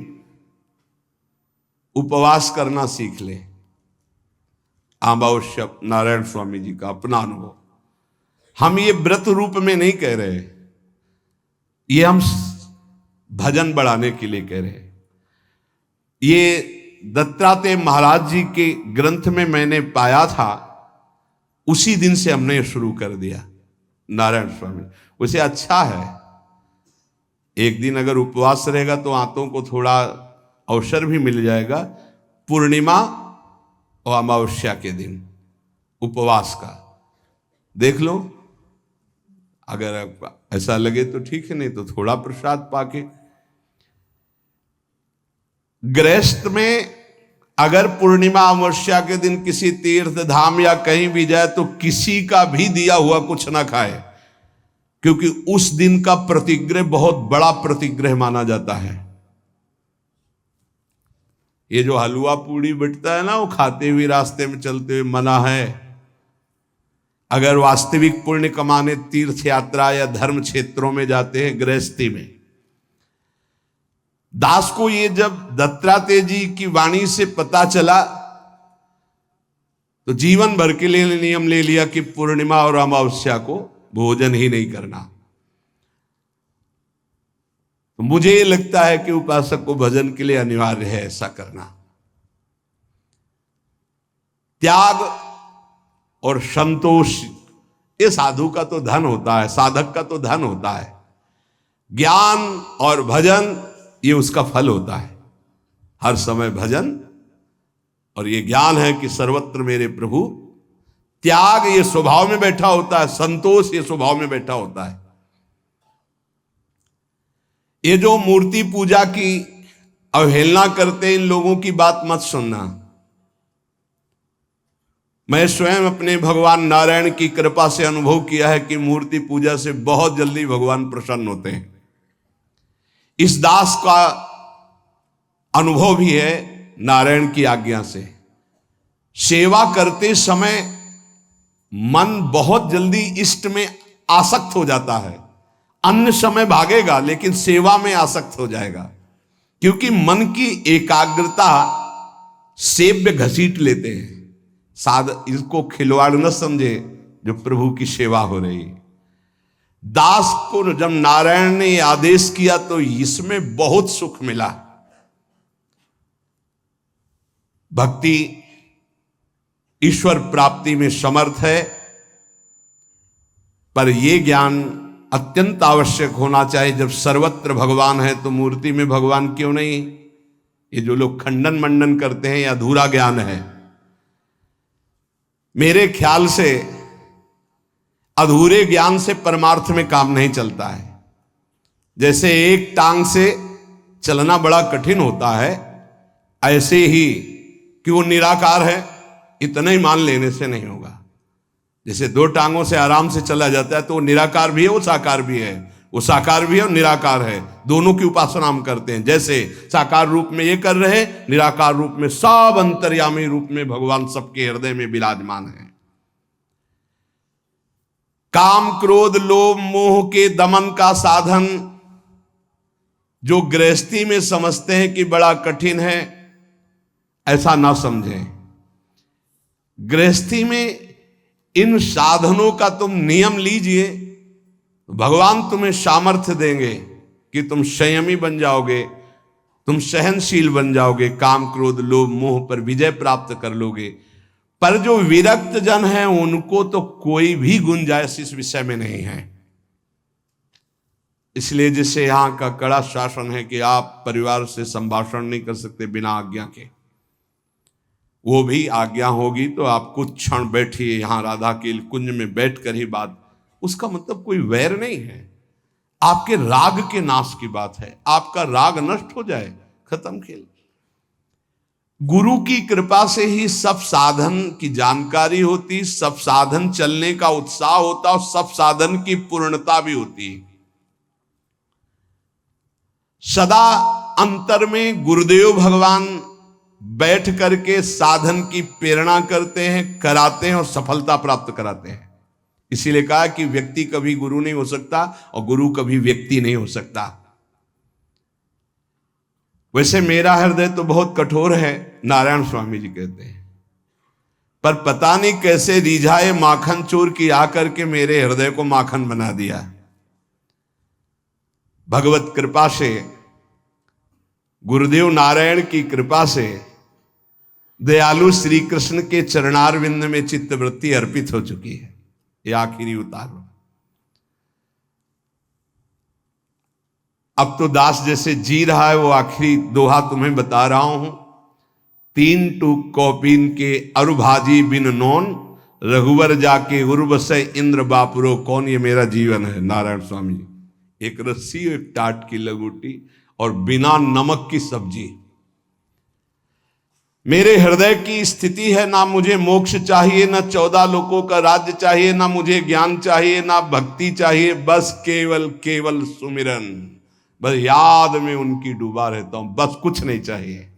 उपवास करना सीख ले। अमावस्या नारायण स्वामी जी का अपना अनुभव, हम ये व्रत रूप में नहीं कह रहे, ये हम भजन बढ़ाने के लिए कह रहे। ये दत्तात्रेय महाराज जी के ग्रंथ में मैंने पाया था, उसी दिन से हमने शुरू कर दिया। नारायण स्वामी उसे अच्छा है, एक दिन अगर उपवास रहेगा तो आंतों को थोड़ा अवसर भी मिल जाएगा। पूर्णिमा और अमावस्या के दिन उपवास का देख लो, अगर ऐसा लगे तो ठीक है, नहीं तो थोड़ा प्रसाद पाके। गृहस्थ में अगर पूर्णिमा अमावस्या के दिन किसी तीर्थ धाम या कहीं भी जाए तो किसी का भी दिया हुआ कुछ ना खाए, क्योंकि उस दिन का प्रतिग्रह बहुत बड़ा प्रतिग्रह माना जाता है। ये जो हलवा पूड़ी बिटता है ना, वो खाते हुए रास्ते में चलते हुए मना है। अगर वास्तविक पुण्य कमाने तीर्थ यात्रा या धर्म क्षेत्रों में जाते हैं, गृहस्थी में। दास को ये जब दत्तात्रेय जी की वाणी से पता चला तो जीवन भर के लिए नियम ले लिया कि पूर्णिमा और अमावस्या को भोजन ही नहीं करना। तो मुझे ये लगता है कि उपासक को भजन के लिए अनिवार्य है ऐसा करना। त्याग और संतोष ये साधु का तो धन होता है, साधक का तो धन होता है। ज्ञान और भजन ये उसका फल होता है। हर समय भजन और ये ज्ञान है कि सर्वत्र मेरे प्रभु। त्याग ये स्वभाव में बैठा होता है, संतोष ये स्वभाव में बैठा होता है। ये जो मूर्ति पूजा की अवहेलना करते हैं, इन लोगों की बात मत सुनना। मैं स्वयं अपने भगवान नारायण की कृपा से अनुभव किया है कि मूर्ति पूजा से बहुत जल्दी भगवान प्रसन्न होते हैं। इस दास का अनुभव भी है नारायण की आज्ञा से। सेवा करते समय मन बहुत जल्दी इष्ट में आसक्त हो जाता है। अन्य समय भागेगा लेकिन सेवा में आसक्त हो जाएगा, क्योंकि मन की एकाग्रता सेव्य घसीट लेते हैं। इसको खिलवाड़ न समझे जो प्रभु की सेवा हो रही। दास को जब नारायण ने आदेश किया तो इसमें बहुत सुख मिला। भक्ति ईश्वर प्राप्ति में समर्थ है, पर यह ज्ञान अत्यंत आवश्यक होना चाहिए। जब सर्वत्र भगवान है तो मूर्ति में भगवान क्यों नहीं? ये जो लोग खंडन मंडन करते हैं, यह अधूरा ज्ञान है। मेरे ख्याल से अधूरे ज्ञान से परमार्थ में काम नहीं चलता है। जैसे एक टांग से चलना बड़ा कठिन होता है, ऐसे ही कि वो निराकार है इतना ही मान लेने से नहीं होगा। जैसे दो टांगों से आराम से चला जाता है तो वो निराकार भी है, वो साकार भी है, वो साकार भी है और निराकार है, दोनों की उपासना हम करते हैं। जैसे साकार रूप में ये कर रहे हैं, निराकार रूप में सब अंतर्यामी रूप में भगवान सबके हृदय में विराजमान है। काम क्रोध लोभ मोह के दमन का साधन जो गृहस्थी में समझते हैं कि बड़ा कठिन है, ऐसा ना समझें। गृहस्थी में इन साधनों का तुम नियम लीजिए, भगवान तुम्हें सामर्थ्य देंगे कि तुम संयमी बन जाओगे, तुम सहनशील बन जाओगे, काम क्रोध लोभ मोह पर विजय प्राप्त कर लोगे। पर जो विरक्त जन है उनको तो कोई भी गुंजाइश इस विषय में नहीं है। इसलिए जिससे यहां का कड़ा शासन है कि आप परिवार से संभाषण नहीं कर सकते बिना आज्ञा के, वो भी आज्ञा होगी तो आप कुछ क्षण बैठिए यहां राधा के कुंज में बैठकर ही बात, उसका मतलब कोई वैर नहीं है, आपके राग के नाश की बात है। आपका राग नष्ट हो जाए, खत्म खेल। गुरु की कृपा से ही सब साधन की जानकारी होती, सब साधन चलने का उत्साह होता और सब साधन की पूर्णता भी होती। सदा अंतर में गुरुदेव भगवान बैठ करके साधन की प्रेरणा करते हैं, कराते हैं और सफलता प्राप्त कराते हैं। इसीलिए कहा कि व्यक्ति कभी गुरु नहीं हो सकता और गुरु कभी व्यक्ति नहीं हो सकता। वैसे मेरा हृदय तो बहुत कठोर है, नारायण स्वामी जी कहते हैं, पर पता नहीं कैसे रिझाए माखन चोर की आकर के मेरे हृदय को माखन बना दिया। भगवत कृपा से, गुरुदेव नारायण की कृपा से, दयालु श्री कृष्ण के चरणारविंद में चित्तवृत्ति अर्पित हो चुकी है। ये आखिरी उतार। अब तो दास जैसे जी रहा है वो आखिरी दोहा तुम्हें बता रहा हूं। तीन टूक कौपीन के अरुभाजी बिन नोन, रघुवर जाके उर्वसय इंद्र बापुरो कौन। ये मेरा जीवन है नारायण स्वामी जी। एक रस्सी, एक टाट की लगोटी और बिना नमक की सब्जी। मेरे हृदय की स्थिति है, ना मुझे मोक्ष चाहिए, ना 14 लोकों का राज्य चाहिए, ना मुझे ज्ञान चाहिए, ना भक्ति चाहिए, बस केवल केवल सुमिरन, बस याद में उनकी डूबा रहता हूं, बस कुछ नहीं चाहिए।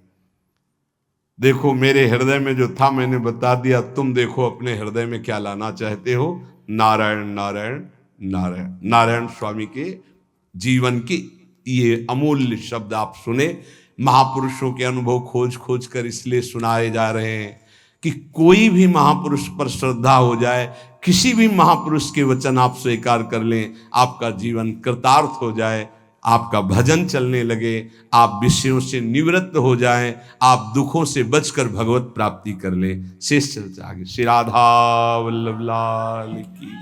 देखो मेरे हृदय में जो था मैंने बता दिया, तुम देखो अपने हृदय में क्या लाना चाहते हो। नारायण नारायण नारायण। नारायण स्वामी के जीवन की ये अमूल्य शब्द आप सुने। महापुरुषों के अनुभव खोज खोज कर इसलिए सुनाए जा रहे हैं कि कोई भी महापुरुष पर श्रद्धा हो जाए, किसी भी महापुरुष के वचन आप स्वीकार कर लें, आपका जीवन कृतार्थ हो जाए, आपका भजन चलने लगे, आप विषयों से निवृत्त हो जाएं, आप दुखों से बचकर भगवत प्राप्ति कर लें। शेष चलते आगे। श्री राधा वल्लभ लाल की।